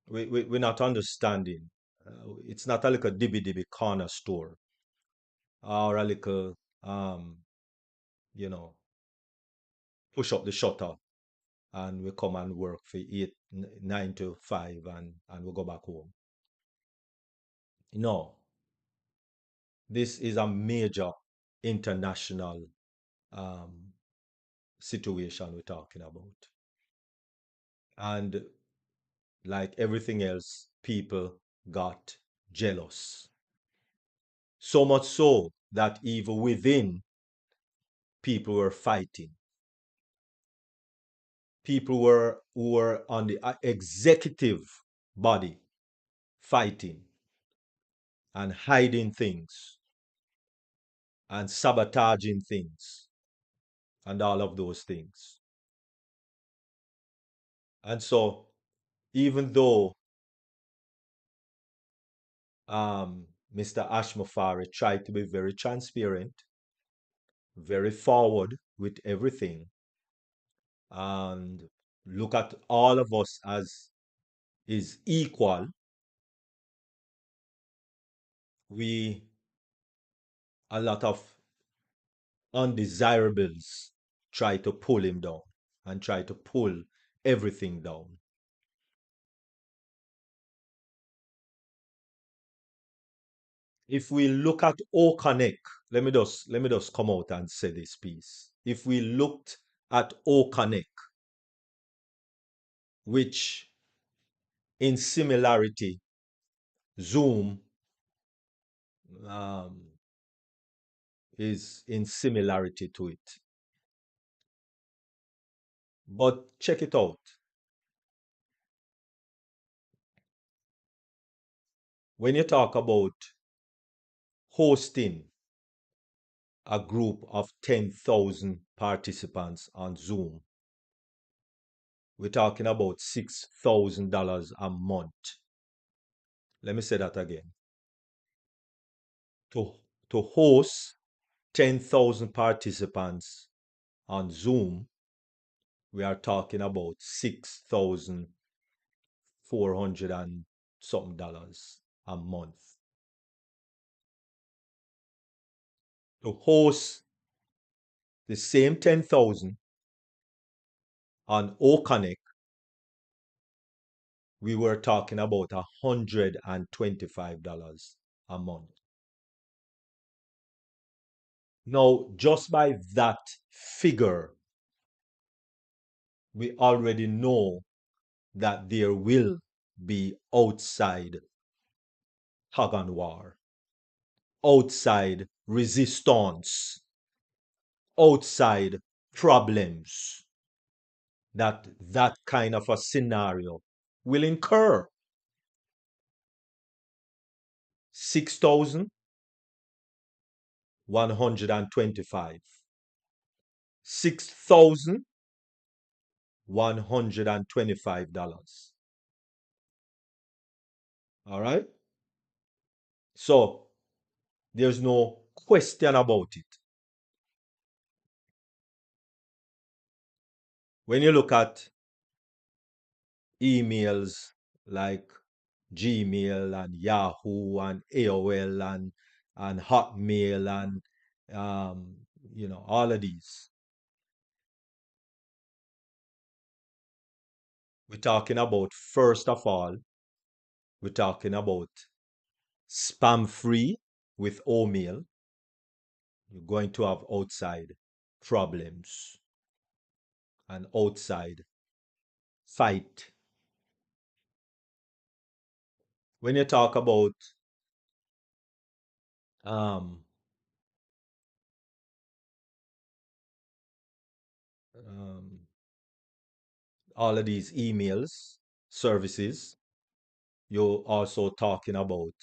Speaker 3: We're not understanding. It's not a little dibby dibby corner store or a little, you know, push up the shutter and we come and work for 9 to 5 and we go back home. No, this is a major international um, situation we're talking about. And like everything else, people got jealous. So much so that even within, people were fighting. People who were on the executive body fighting and hiding things and sabotaging things and all of those things. And so, even though Mr. Ashmafari tried to be very transparent, very forward with everything, and look at all of us as is equal. We, a lot of undesirables try to pull him down and try to pull everything down. If we look at OConnect, let me just come out and say this piece. If we looked at OConnect, which in similarity, Zoom um, is in similarity to it. But check it out. When you talk about hosting a group of 10,000 participants on Zoom, we're talking about $6,000 a month. Let me say that again. To host 10,000 participants on Zoom, we are talking about 6,400 and something dollars a month. To host the same 10,000 on OConnect, we were talking about $125 a month. Now, just by that figure, we already know that there will be outside tug and war, outside resistance, outside problems that kind of a scenario will incur. 6,125. $6,125. All right? So there's no question about it. When you look at emails like Gmail and Yahoo and AOL and Hotmail and all of these, we're talking about, first of all, we're talking about spam free with OMail. You're going to have outside problems and outside fight. When you talk about um, um, all of these emails, services, you're also talking about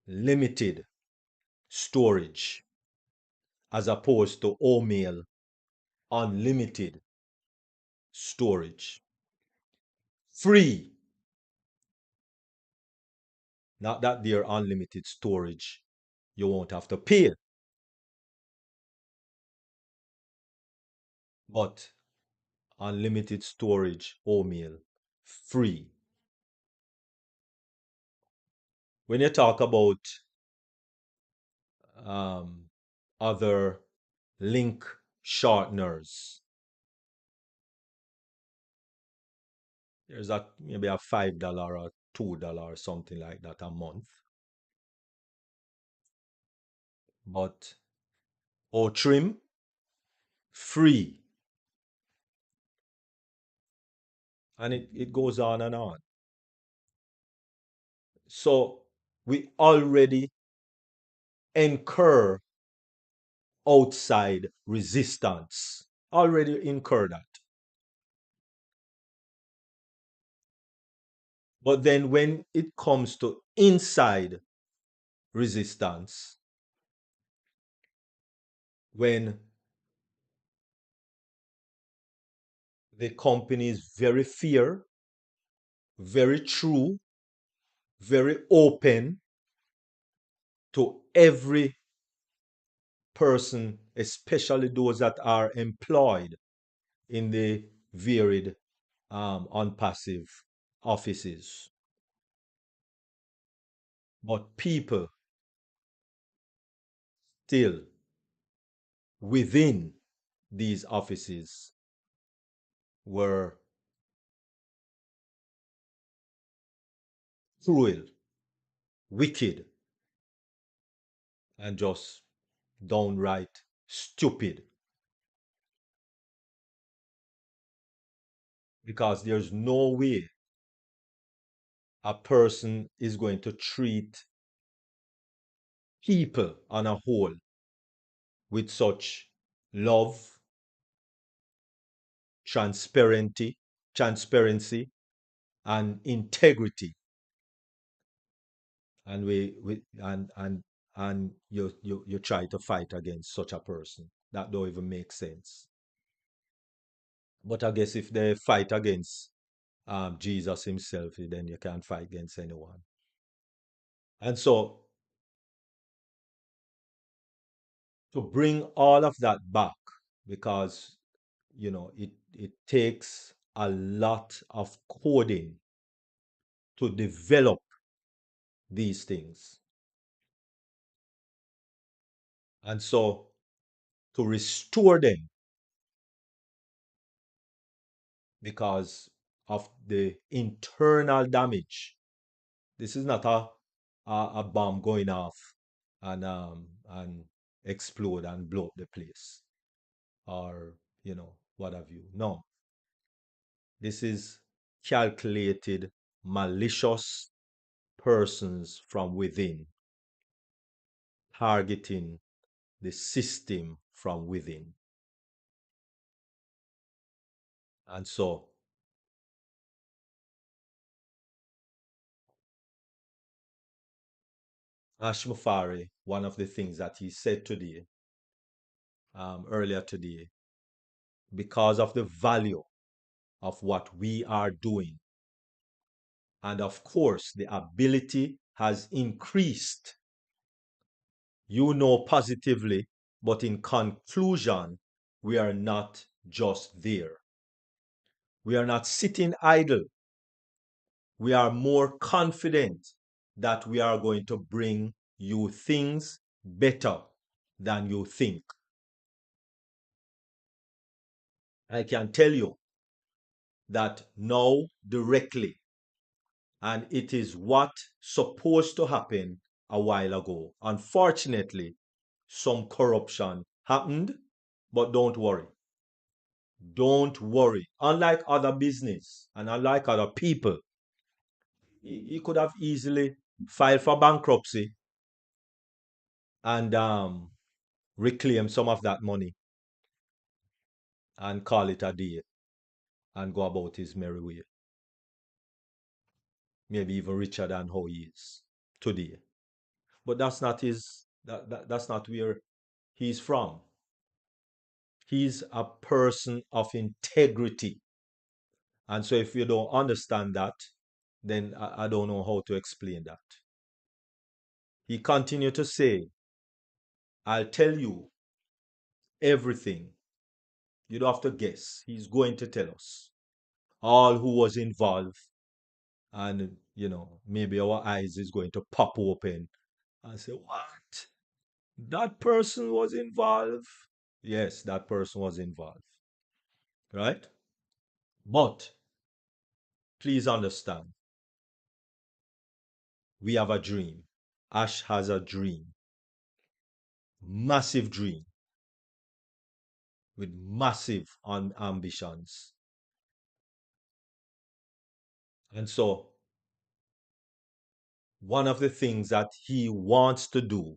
Speaker 3: limited storage as opposed to OMail, unlimited storage. Free, not that they're unlimited storage, you won't have to pay, but unlimited storage, OMail, free. When you talk about other link shorteners, there's maybe a $5 or $2, something like that a month. But trim, free. And it goes on and on. So we already incur outside resistance. Already incur that. But then when it comes to inside resistance, when the company is very fair, very true, very open, to every person, especially those that are employed in the varied unpassive offices. But people still within these offices were cruel, wicked, and just downright stupid. Because there's no way a person is going to treat people on a whole with such love, transparency, and integrity. And you try to fight against such a person. That don't even make sense. But I guess if they fight against Jesus himself, then you can't fight against anyone. And so to bring all of that back, because it takes a lot of coding to develop these things. And so to restore them because of the internal damage. This is not a bomb going off and explode and blow up the place, or what have you. No, this is calculated, malicious persons from within targeting the system from within. And so Ashmufari, one of the things that he said today, earlier today, because of the value of what we are doing, and of course the ability has increased, positively, but in conclusion, we are not just there. We are not sitting idle. We are more confident that we are going to bring you things better than you think. I can tell you that now directly, and it is what supposed to happen a while ago. Unfortunately, some corruption happened, but don't worry. Don't worry. Unlike other business and unlike other people, he could have easily filed for bankruptcy and reclaim some of that money and call it a day and go about his merry way. Maybe even richer than how he is today. But that's not that's not where he's from. He's a person of integrity. And so if you don't understand that, then I don't know how to explain that. He continued to say, I'll tell you everything. You don't have to guess. He's going to tell us all who was involved. And, maybe our eyes is going to pop open and say, what? That person was involved? Yes, that person was involved. Right? But please understand, we have a dream. Ash has a dream. Massive dream with massive ambitions. And so, one of the things that he wants to do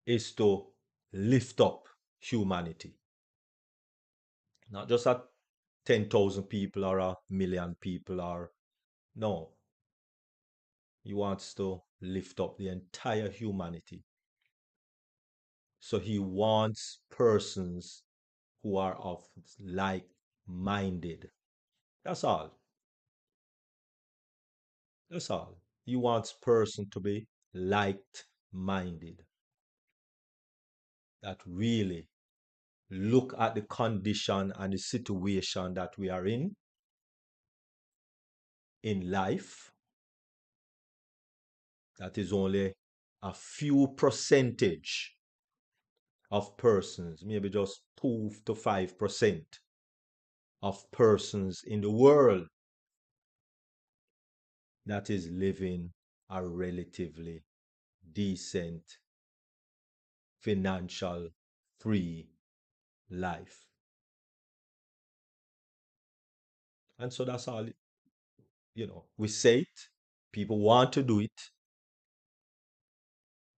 Speaker 3: is to lift up humanity. Not just at 10,000 people or a million people, or no. He wants to lift up the entire humanity. So he wants persons who are of like-minded. That's all. That's all. He wants person to be like-minded, that really look at the condition and the situation that we are in life. That is only a few percentage of persons, maybe just 2 to 5% of persons in the world that is living a relatively decent, financial, free life. And so that's all, we say it, people want to do it,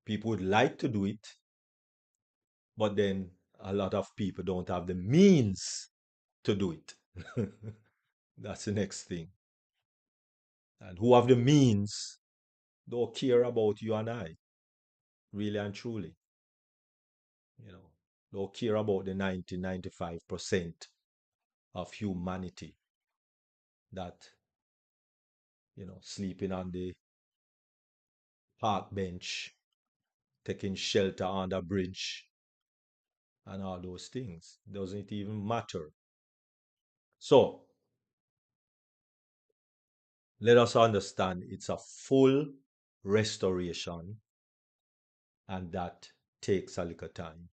Speaker 3: people would like to do it, but then a lot of people don't have the means to do it. That's the next thing. And who have the means don't care about you and I, really and truly. Don't care about the 95% of humanity that, sleeping on the park bench, taking shelter on the bridge, and all those things. Doesn't even matter. So, let us understand it's a full restoration, and that takes a little time.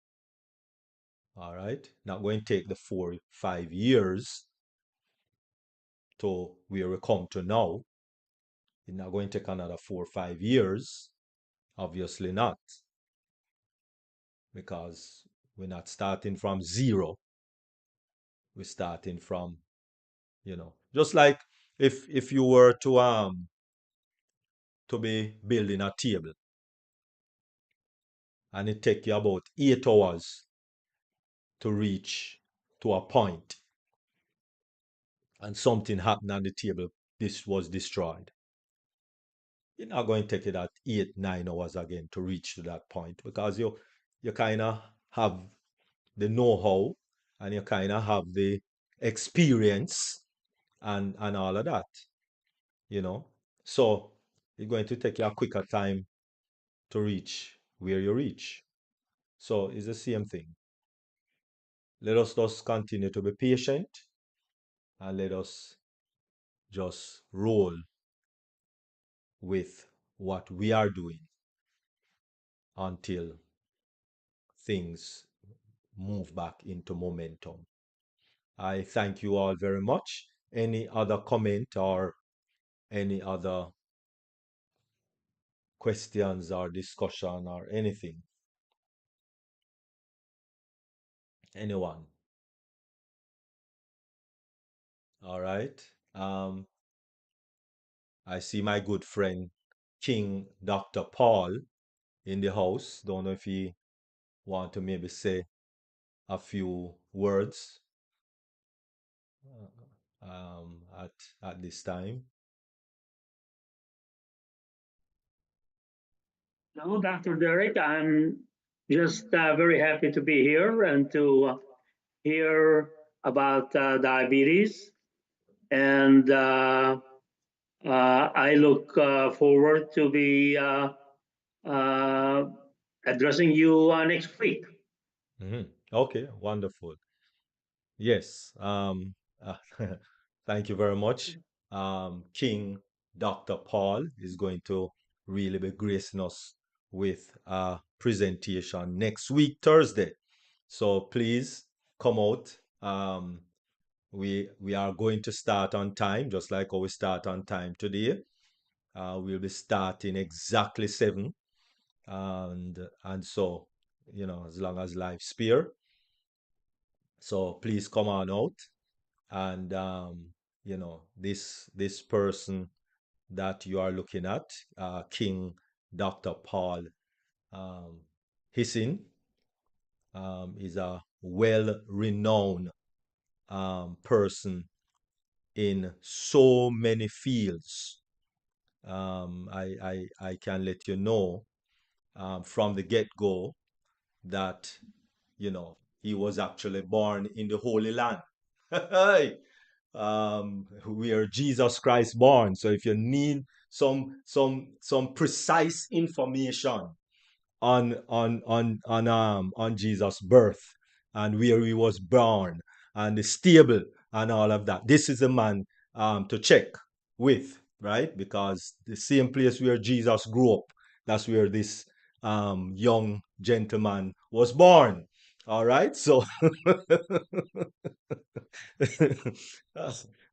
Speaker 3: All right? Not going to take the 4-5 years to where we come to now. It's not going to take another 4 or 5 years. Obviously not. Because we're not starting from zero. We're starting from, just like if you were to be building a table and it take you about 8 hours to reach to a point and something happened on the table, this was destroyed. You're not going to take it at 8-9 hours again to reach to that point, because you kind of have the know-how and you kind of have the experience and all of that, so it's going to take you a quicker time to reach where you reach. So it's the same thing. Let us just continue to be patient, and let us just roll with what we are doing until things move back into momentum. I thank you all very much. Any other comment or any other questions or discussion or anything? Anyone? All right. I see my good friend King Dr. Paul in the house. Don't know if he want to maybe say a few words at this time.
Speaker 7: No, Dr. Derek, I'm just very happy to be here and to hear about diabetes. And I look forward to be uh, addressing you next week.
Speaker 3: Okay, wonderful. Yes. Thank you very much. King Dr. Paul is going to really be gracing us with a presentation next week, Thursday. So please come out. We are going to start on time, just like how we start on time today. We'll be starting exactly 7, and so as long as life spare. So please come on out, and this person that you are looking at, King Dr. Paul Hissin, is a well-renowned person in so many fields. I can let you know from the get-go that he was actually born in the Holy Land, where Jesus Christ born. So if you need some precise information on Jesus' birth and where he was born and the stable and all of that. This is a man to check with, right? Because the same place where Jesus grew up, that's where this young gentleman was born. All right, so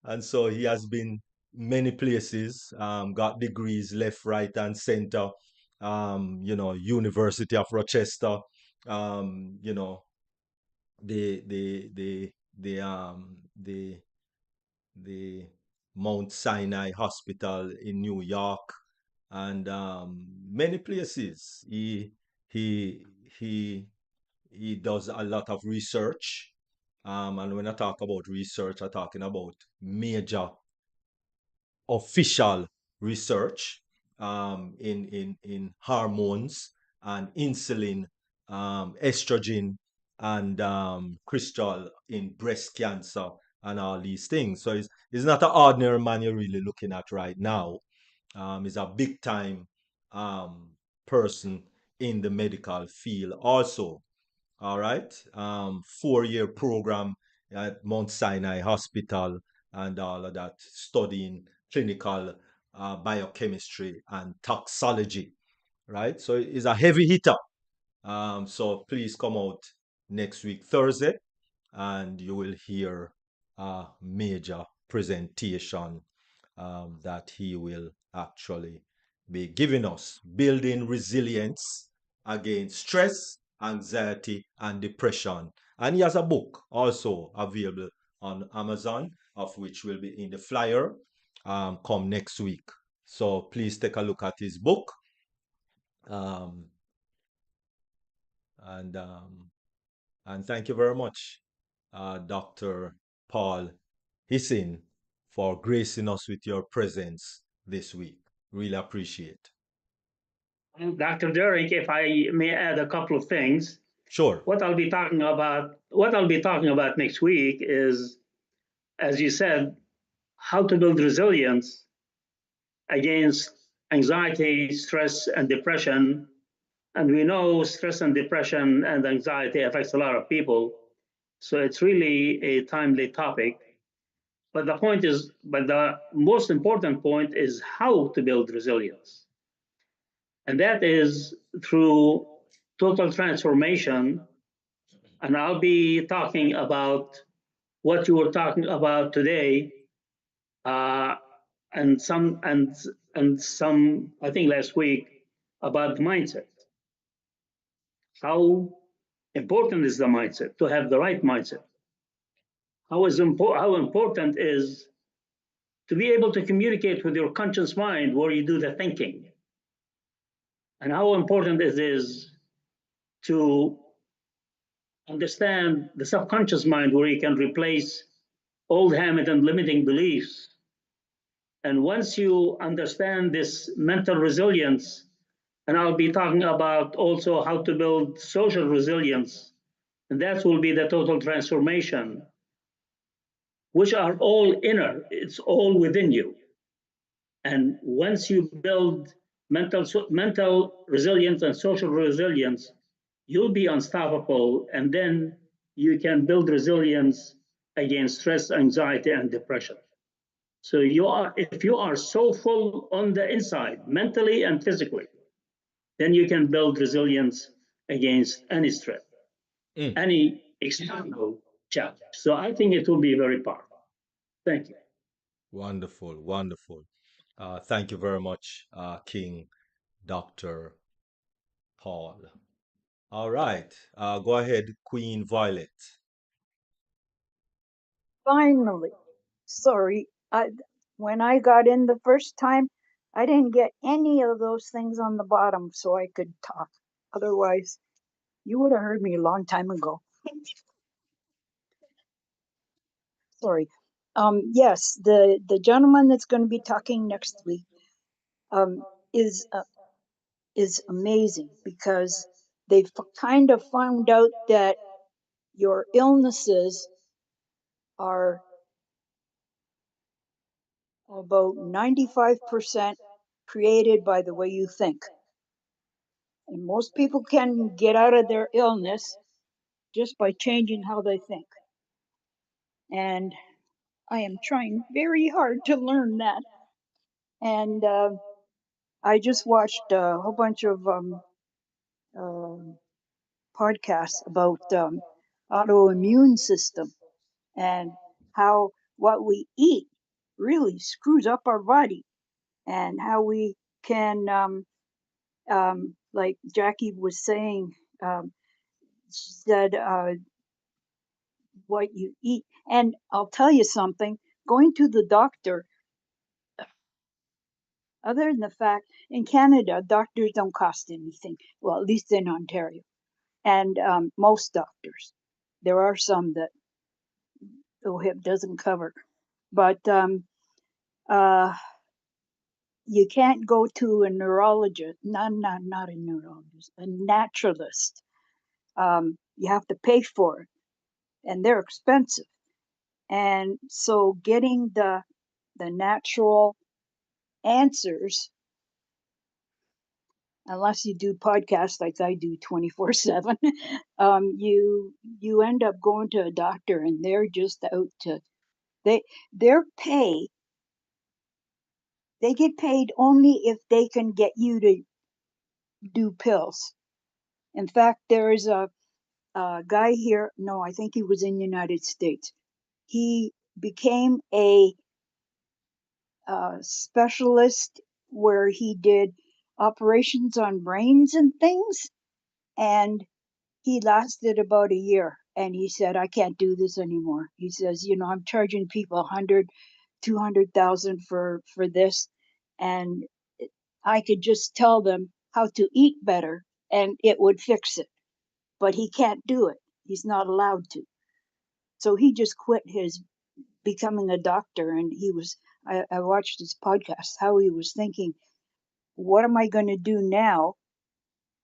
Speaker 3: and so he has been many places, got degrees left, right, and center. University of Rochester, you know, the the Mount Sinai Hospital in New York, and many places. He he he does a lot of research. And when I talk about research, I'm talking about major official research in hormones and insulin, estrogen, and crystal in breast cancer and all these things. So it's not an ordinary man you're really looking at right now. He's a big time um, person in the medical field also. All right. 4-year program at Mount Sinai Hospital and all of that, studying clinical biochemistry and toxology. Right. So it's a heavy hitter. So please come out next week, Thursday, and you will hear a major presentation that he will actually be giving us, building resilience against stress, anxiety, and depression. And he has a book also available on Amazon, of which will be in the flyer come next week. So please take a look at his book. Um, and and thank you very much, Dr. Paul Hissin, for gracing us with your presence this week. Really appreciate.
Speaker 7: Dr. Derek, if I may add a couple of things.
Speaker 3: Sure.
Speaker 7: What I'll be talking about next week is, as you said, how to build resilience against anxiety, stress, and depression. And we know stress and depression and anxiety affects a lot of people. So it's really a timely topic. But the most important point is how to build resilience. And that is through total transformation. And I'll be talking about what you were talking about today, and some I think last week, about the mindset. How important is the mindset, to have the right mindset? How important is to be able to communicate with your conscious mind where you do the thinking? And how important it is to understand the subconscious mind where you can replace old habit and limiting beliefs. And once you understand this mental resilience, and I'll be talking about also how to build social resilience, and that will be the total transformation, which are all inner, it's all within you. And once you build mental resilience and social resilience, you'll be unstoppable, and then you can build resilience against stress, anxiety, and depression. So if you are so full on the inside, mentally and physically, then you can build resilience against any threat, any external challenge. So I think it will be very powerful. Thank you.
Speaker 3: Wonderful, wonderful. Thank you very much, King Dr. Paul. All right, go ahead, Queen Violet.
Speaker 8: Finally, sorry, when I got in the first time, I didn't get any of those things on the bottom so I could talk. Otherwise, you would have heard me a long time ago. Sorry. Yes, the gentleman that's going to be talking next week um, is amazing, because they've kind of found out that your illnesses are about 95% created by the way you think. And most people can get out of their illness just by changing how they think. And I am trying very hard to learn that. And I just watched a whole bunch of um, podcasts about autoimmune system and how what we eat really screws up our body, and how we can, like Jackie was saying, she said, what you eat. And I'll tell you something, going to the doctor, other than the fact in Canada, doctors don't cost anything. Well, at least in Ontario. And most doctors. There are some that OHIP doesn't cover. But uh, you can't go to a neurologist, not a neurologist, a naturalist. You have to pay for it, and they're expensive. And so getting the natural answers, unless you do podcasts like I do 24/7, you end up going to a doctor and they're just out to their pay. They get paid only if they can get you to do pills. In fact, there is a guy here. No, I think he was in the United States. He became a specialist where he did operations on brains and things, and he lasted about a year. And he said, I can't do this anymore. He says, I'm charging people 100, 200,000 for this, and I could just tell them how to eat better and it would fix it. But he can't do it. He's not allowed to. So he just quit his becoming a doctor. And I watched his podcast, how he was thinking, what am I going to do now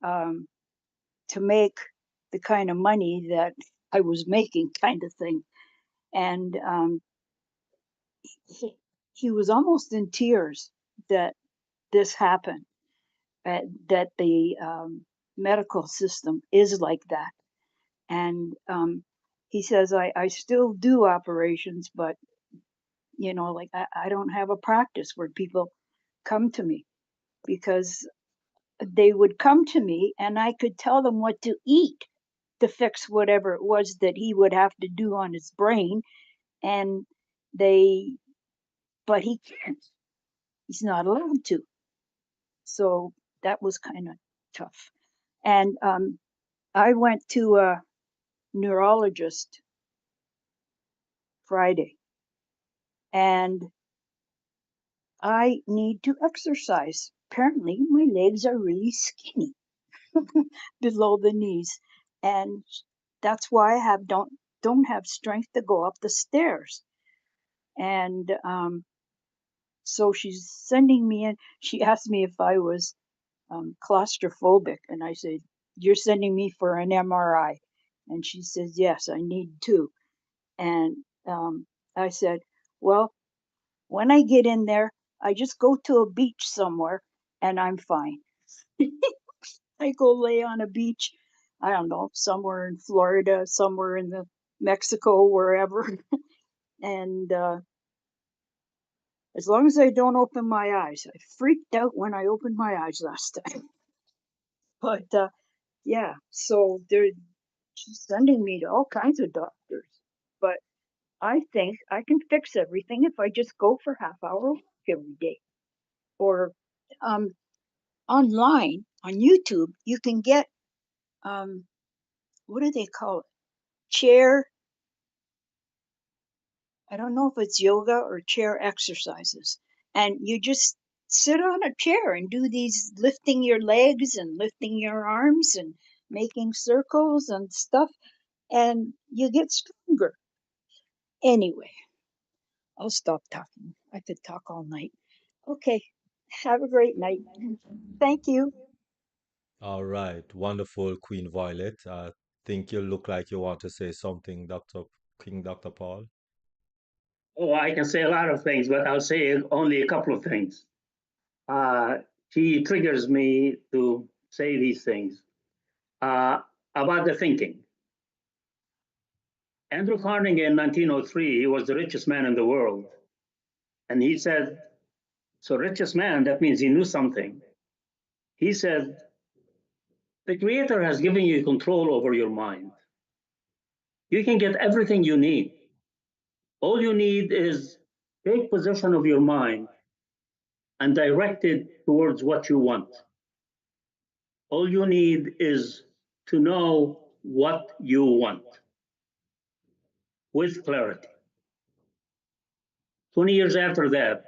Speaker 8: um, to make the kind of money that I was making, kind of thing. And he was almost in tears that this happened, that the medical system is like that. And he says, I still do operations, but, like I don't have a practice where people come to me, because they would come to me and I could tell them what to eat to fix whatever it was that he would have to do on his brain. And they, but he can't. He's not allowed to. So that was kind of tough. And I went to a neurologist Friday, and I need to exercise. Apparently, my legs are really skinny below the knees, and that's why I don't have strength to go up the stairs. And so she's sending me in. She asked me if I was claustrophobic, and I said, "You're sending me for an MRI?" And she says, "Yes, I need two." And I said, "Well, when I get in there, I just go to a beach somewhere and I'm fine." I go lay on a beach, I don't know, somewhere in Florida, somewhere in the Mexico, wherever. And as long as I don't open my eyes, I freaked out when I opened my eyes last time. But yeah, so they're sending me to all kinds of doctors. But I think I can fix everything if I just go for half-hour walk every day. Or um, online on YouTube, you can get what do they call it? Chair. I don't know if it's yoga or chair exercises. And you just sit on a chair and do these, lifting your legs and lifting your arms and making circles and stuff, and you get stronger. Anyway, I'll stop talking. I could talk all night. Okay. Have a great night. Thank you.
Speaker 3: All right, wonderful, Queen Violet. I think you look like you want to say something, Dr. Paul.
Speaker 7: Oh, I can say a lot of things, but I'll say only a couple of things. he triggers me to say these things about the thinking. Andrew Carnegie in 1903, he was the richest man in the world. And he said, so richest man, that means he knew something. He said, the Creator has given you control over your mind. You can get everything you need. All you need is take possession of your mind and direct it towards what you want. All you need is to know what you want with clarity. 20 years after that,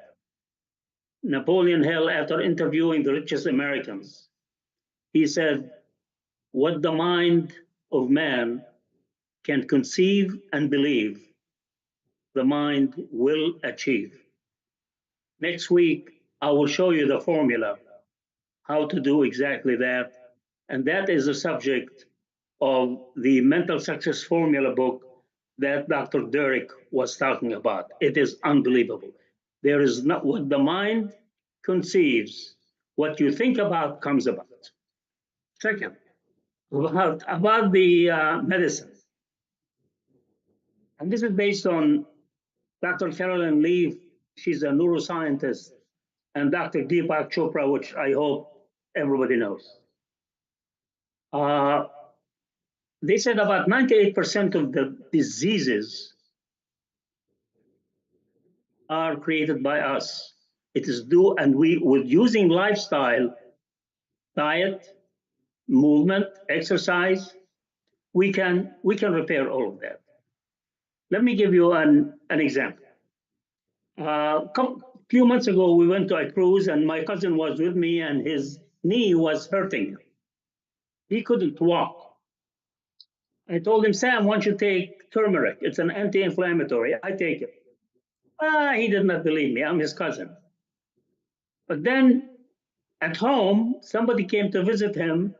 Speaker 7: Napoleon Hill, after interviewing the richest Americans, he said, what the mind of man can conceive and believe, the mind will achieve. Next week, I will show you the formula, how to do exactly that. And that is the subject of the Mental Success Formula book that Dr. Derek was talking about. It is unbelievable. There is not what the mind conceives, what you think about comes about. Second, about the medicine. And this is based on Dr. Carolyn Leaf. She's a neuroscientist, and Dr. Deepak Chopra, which I hope everybody knows. They said about 98% of the diseases are created by us. It is due, and we, with using lifestyle, diet, movement, exercise, we can repair all of that. Let me give you an example. A few months ago, we went to a cruise, and my cousin was with me, and his knee was hurting him. He couldn't walk. I told him, Sam, why don't you take turmeric? It's an anti-inflammatory. I take it. He did not believe me. I'm his cousin. But then at home, somebody came to visit him,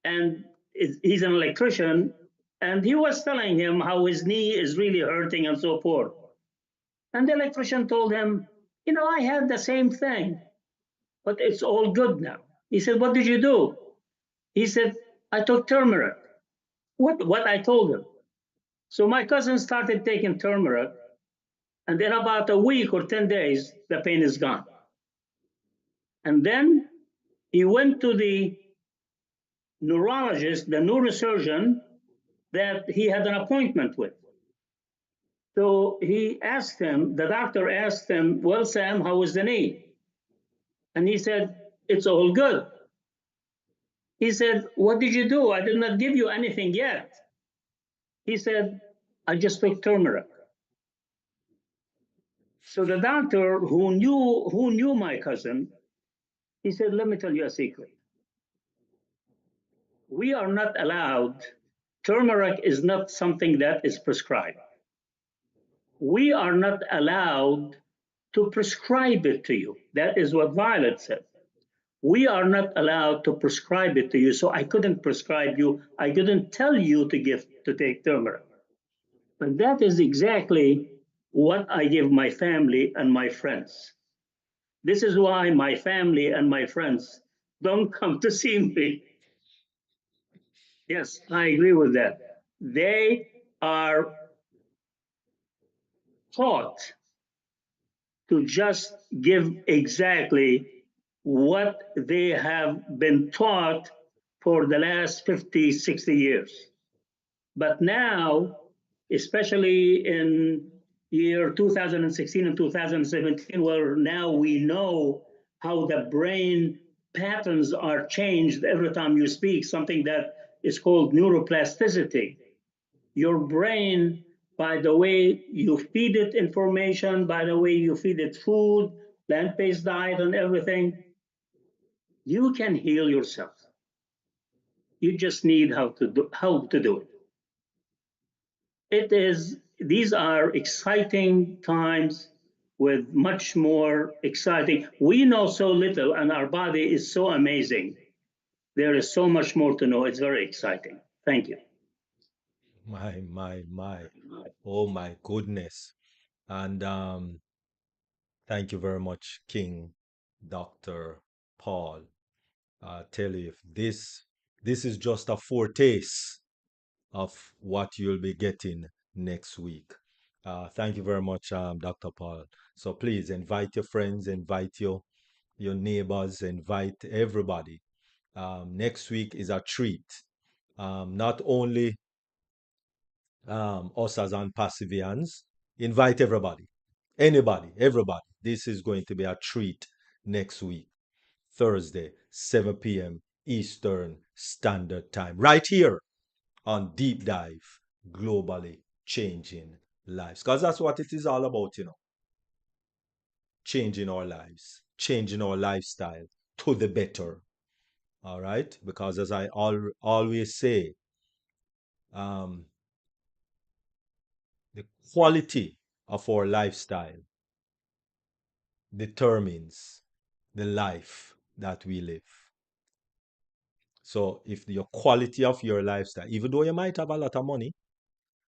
Speaker 7: and he's an electrician, and he was telling him how his knee is really hurting and so forth. And the electrician told him, you know, I had the same thing, but it's all good now. He said, what did you do? He said, I took turmeric. What I told him. So my cousin started taking turmeric, and in about a week or 10 days, the pain is gone. And then he went to the neurologist, the neurosurgeon that he had an appointment with. So he asked him, the doctor asked him, well, Sam, how is the knee? And he said, it's all good. He said, what did you do? I did not give you anything yet. He said, I just took turmeric. So the doctor who knew my cousin, he said, let me tell you a secret. We are not allowed, turmeric is not something that is prescribed. We are not allowed to prescribe it to you. That is what Violet said. We are not allowed to prescribe it to you, so I couldn't prescribe you. I couldn't tell you to take turmeric. But that is exactly what I give my family and my friends. This is why my family and my friends don't come to see me. Yes, I agree with that. They are taught to just give exactly what they have been taught for the last 50, 60 years. But now, especially in year 2016 and 2017, where now we know how the brain patterns are changed every time you speak, something that is called neuroplasticity. Your brain, by the way you feed it information, by the way you feed it food, plant-based diet and everything, you can heal yourself. You just need how to do it. These are exciting times with much more exciting. We know so little and our body is so amazing. There is so much more to know. It's very exciting. Thank you.
Speaker 3: My. Oh my goodness. And thank you very much, King Dr. Paul. Tell you, if this is just a foretaste of what you'll be getting next week. Thank you very much, Dr. Paul. So please invite your friends, invite your neighbors, invite everybody. Next week is a treat. Not only us as ONPASSIVEans, invite everybody, anybody, everybody. This is going to be a treat next week, Thursday, 7 p.m. Eastern Standard Time, right here on Deep Dive, Globally Changing Lives. Because that's what it is all about, changing our lives, changing our lifestyle to the better. All right? Because as I always say, um, the quality of our lifestyle determines the life that we live. So if the quality of your lifestyle, even though you might have a lot of money,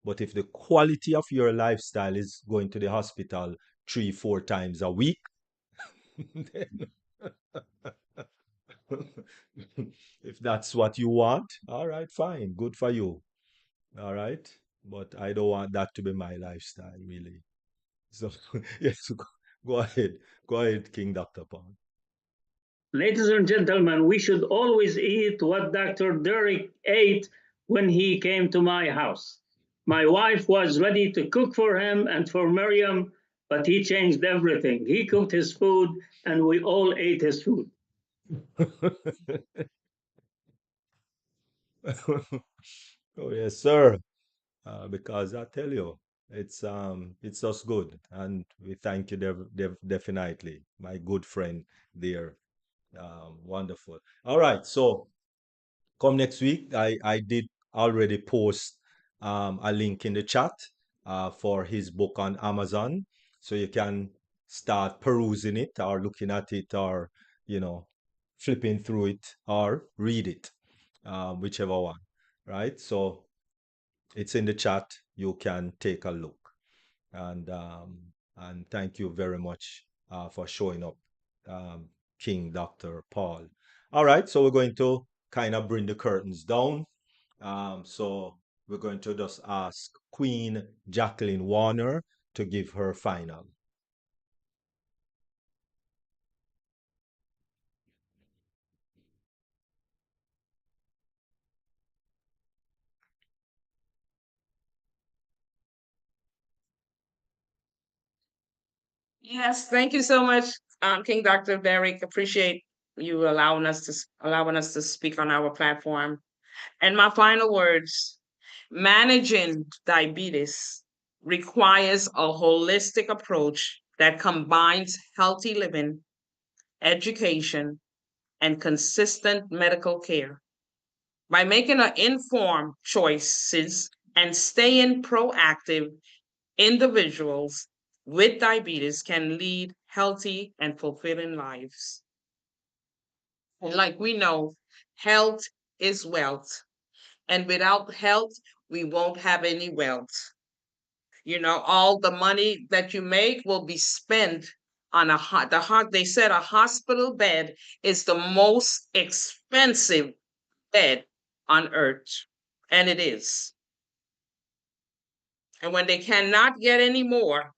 Speaker 3: but if the quality of your lifestyle is going to the hospital 3-4 times a week, then if that's what you want, all right, fine, good for you. All right. But I don't want that to be my lifestyle, really. So, yes, go ahead. Go ahead, King Dr. Paul.
Speaker 7: Ladies and gentlemen, we should always eat what Dr. Derek ate when he came to my house. My wife was ready to cook for him and for Miriam, but he changed everything. He cooked his food and we all ate his food.
Speaker 3: Oh, yes, sir. Because I tell you, it's just good, and we thank you definitely, my good friend there. Wonderful. All right, so come next week. I did already post a link in the chat for his book on Amazon, so you can start perusing it or looking at it or you know flipping through it or read it, whichever one. Right. So it's in the chat. You can take a look. And thank you very much for showing up, um, King Dr. Paul. All right, so we're going to kind of bring the curtains down. So we're going to just ask Queen Jacqueline Warner to give her final.
Speaker 2: Yes, thank you so much, King Dr. Derek. Appreciate you allowing us to speak on our platform. And my final words: managing diabetes requires a holistic approach that combines healthy living, education, and consistent medical care. By making an informed choices and staying proactive, individuals with diabetes can lead healthy and fulfilling lives. And like we know, health is wealth. And without health, we won't have any wealth. All the money that you make will be spent on they said a hospital bed is the most expensive bed on earth. And it is. And when they cannot get any more,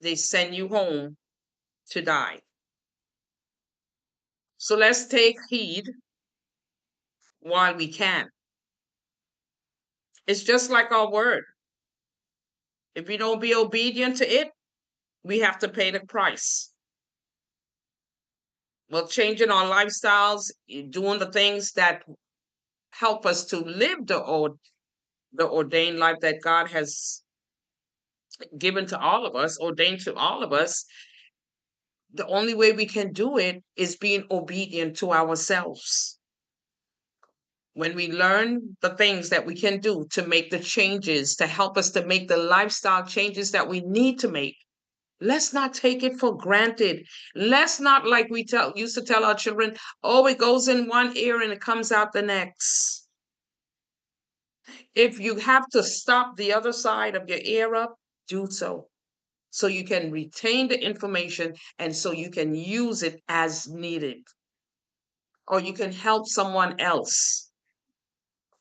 Speaker 2: they send you home to die. So let's take heed while we can. It's just like our word. If we don't be obedient to it, we have to pay the price. Well, changing our lifestyles, doing the things that help us to live the ordained life that God has given to all of us, ordained to all of us. The only way we can do it is being obedient to ourselves. When we learn the things that we can do to make the changes, to help us to make the lifestyle changes that we need to make, let's not take it for granted. Let's not, like we used to tell our children, oh, it goes in one ear and it comes out the next. If you have to stop the other side of your ear up, do so. so you can retain the information and so you can use it as needed, or you can help someone else.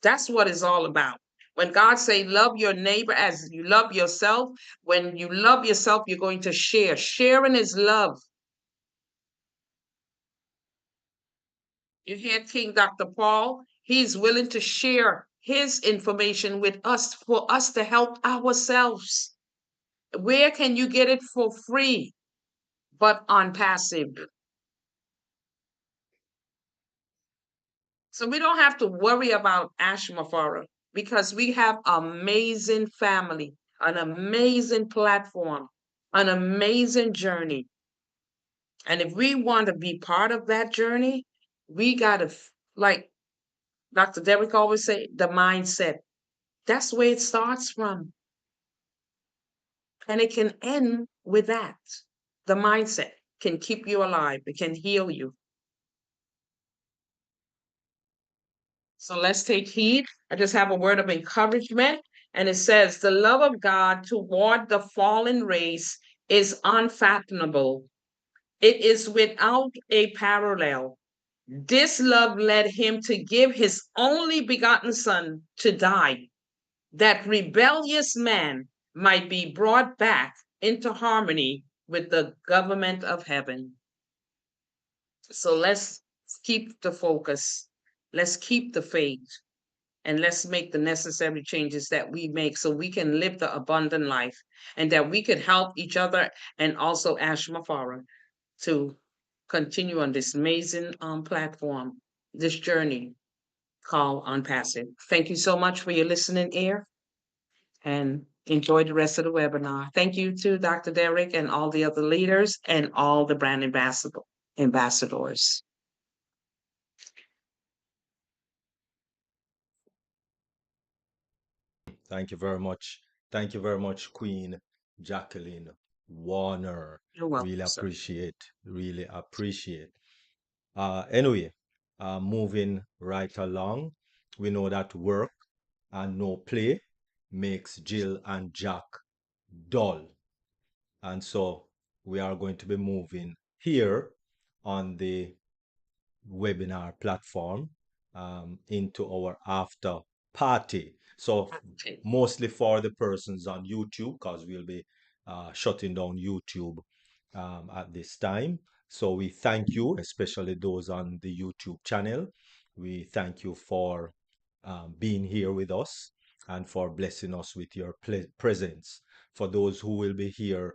Speaker 2: That's what it's all about. When God say love your neighbor as you love yourself, when you love yourself, you're going to share. Sharing is love. You hear King Dr. Paul? He's willing to share his information with us for us to help ourselves. Where can you get it for free? But on passive. So we don't have to worry about Ashmafara because we have amazing family, an amazing platform, an amazing journey. And if we want to be part of that journey, we got to, like Dr. Derrick always say, the mindset. That's where it starts from. And it can end with that. The mindset can keep you alive. It can heal you. So let's take heed. I just have a word of encouragement. And it says, the love of God toward the fallen race is unfathomable. It is without a parallel. This love led him to give his only begotten son to die, that rebellious man might be brought back into harmony with the government of heaven. So let's keep the focus. Let's keep the faith. And let's make the necessary changes that we make so we can live the abundant life and that we could help each other and also Ashmafara to continue on this amazing platform, this journey called ONPASSIVE. Thank you so much for your listening ear and enjoy the rest of the webinar. Thank you to Dr. Derrick and all the other leaders and all the brand ambassadors.
Speaker 3: Thank you very much. Thank you very much, Queen Jacqueline Warner.
Speaker 2: You're welcome,
Speaker 3: Really
Speaker 2: sir.
Speaker 3: appreciate, really appreciate. Anyway, moving right along, we know that work and no play makes Jill and Jack dull. And so we are going to be moving here on the webinar platform into our after party. So
Speaker 2: Okay.
Speaker 3: mostly for the persons on YouTube, because we'll be shutting down YouTube at this time. So we thank you, especially those on the YouTube channel. We thank you for being here with us and for blessing us with your presence. For those who will be here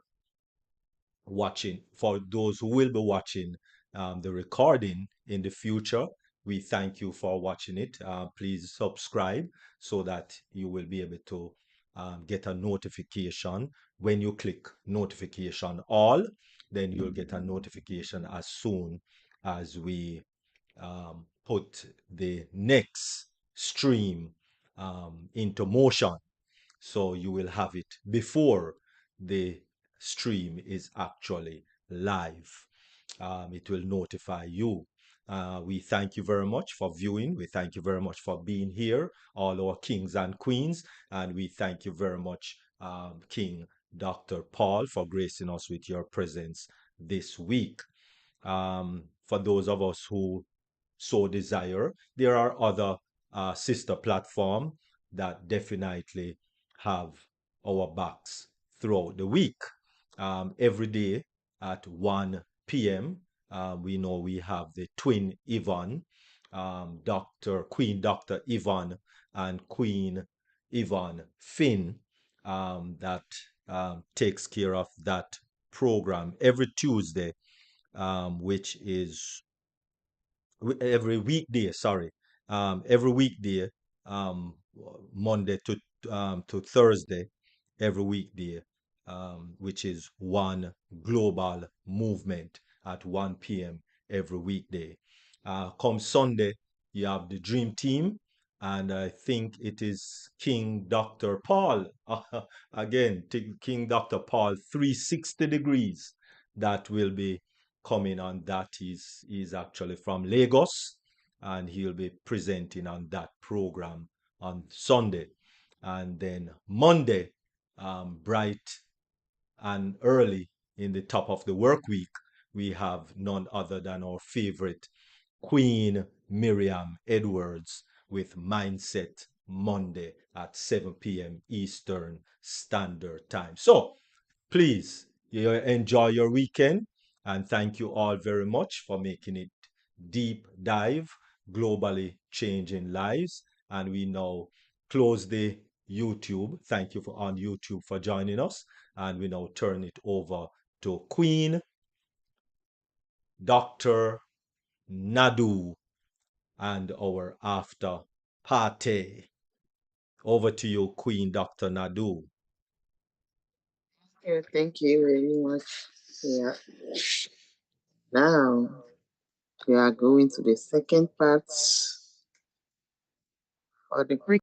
Speaker 3: watching, for those who will be watching the recording in the future, we thank you for watching it. Please subscribe so that you will be able to get a notification. When you click notification all, then you'll get a notification as soon as we put the next stream into motion. So you will have it before the stream is actually live. It will notify you. We thank you very much for viewing. We thank you very much for being here, all our kings and queens. And we thank you very much, King Dr. Paul, for gracing us with your presence this week. For those of us who so desire, there are other sister platforms that definitely have our backs throughout the week. Every day at 1 p.m., we know we have the twin Yvonne, Queen Dr. Yvonne and Queen Yvonne Finn, that takes care of that program every Tuesday, which is every weekday, sorry, every weekday, um, Monday to Thursday, every weekday, which is one global movement at 1 p.m. every weekday. Come Sunday, you have the Dream Team, and I think it is King Dr. Paul, again, King Dr. Paul 360 degrees that will be coming on that. He's actually from Lagos, and he'll be presenting on that program on Sunday. And then Monday, bright And early in the top of the work week, we have none other than our favorite Queen Miriam Edwards with Mindset Monday at 7 p.m. Eastern Standard Time. So please, you enjoy your weekend, and thank you all very much for making it deep dive, globally changing lives. And we now close the YouTube. Thank you for on YouTube for joining us. And we now turn it over to Queen Dr. Nadu and our after party. Over to you, Queen Dr. Nadu.
Speaker 1: Yeah, thank you very much. Yeah. Now we are going to the second part for the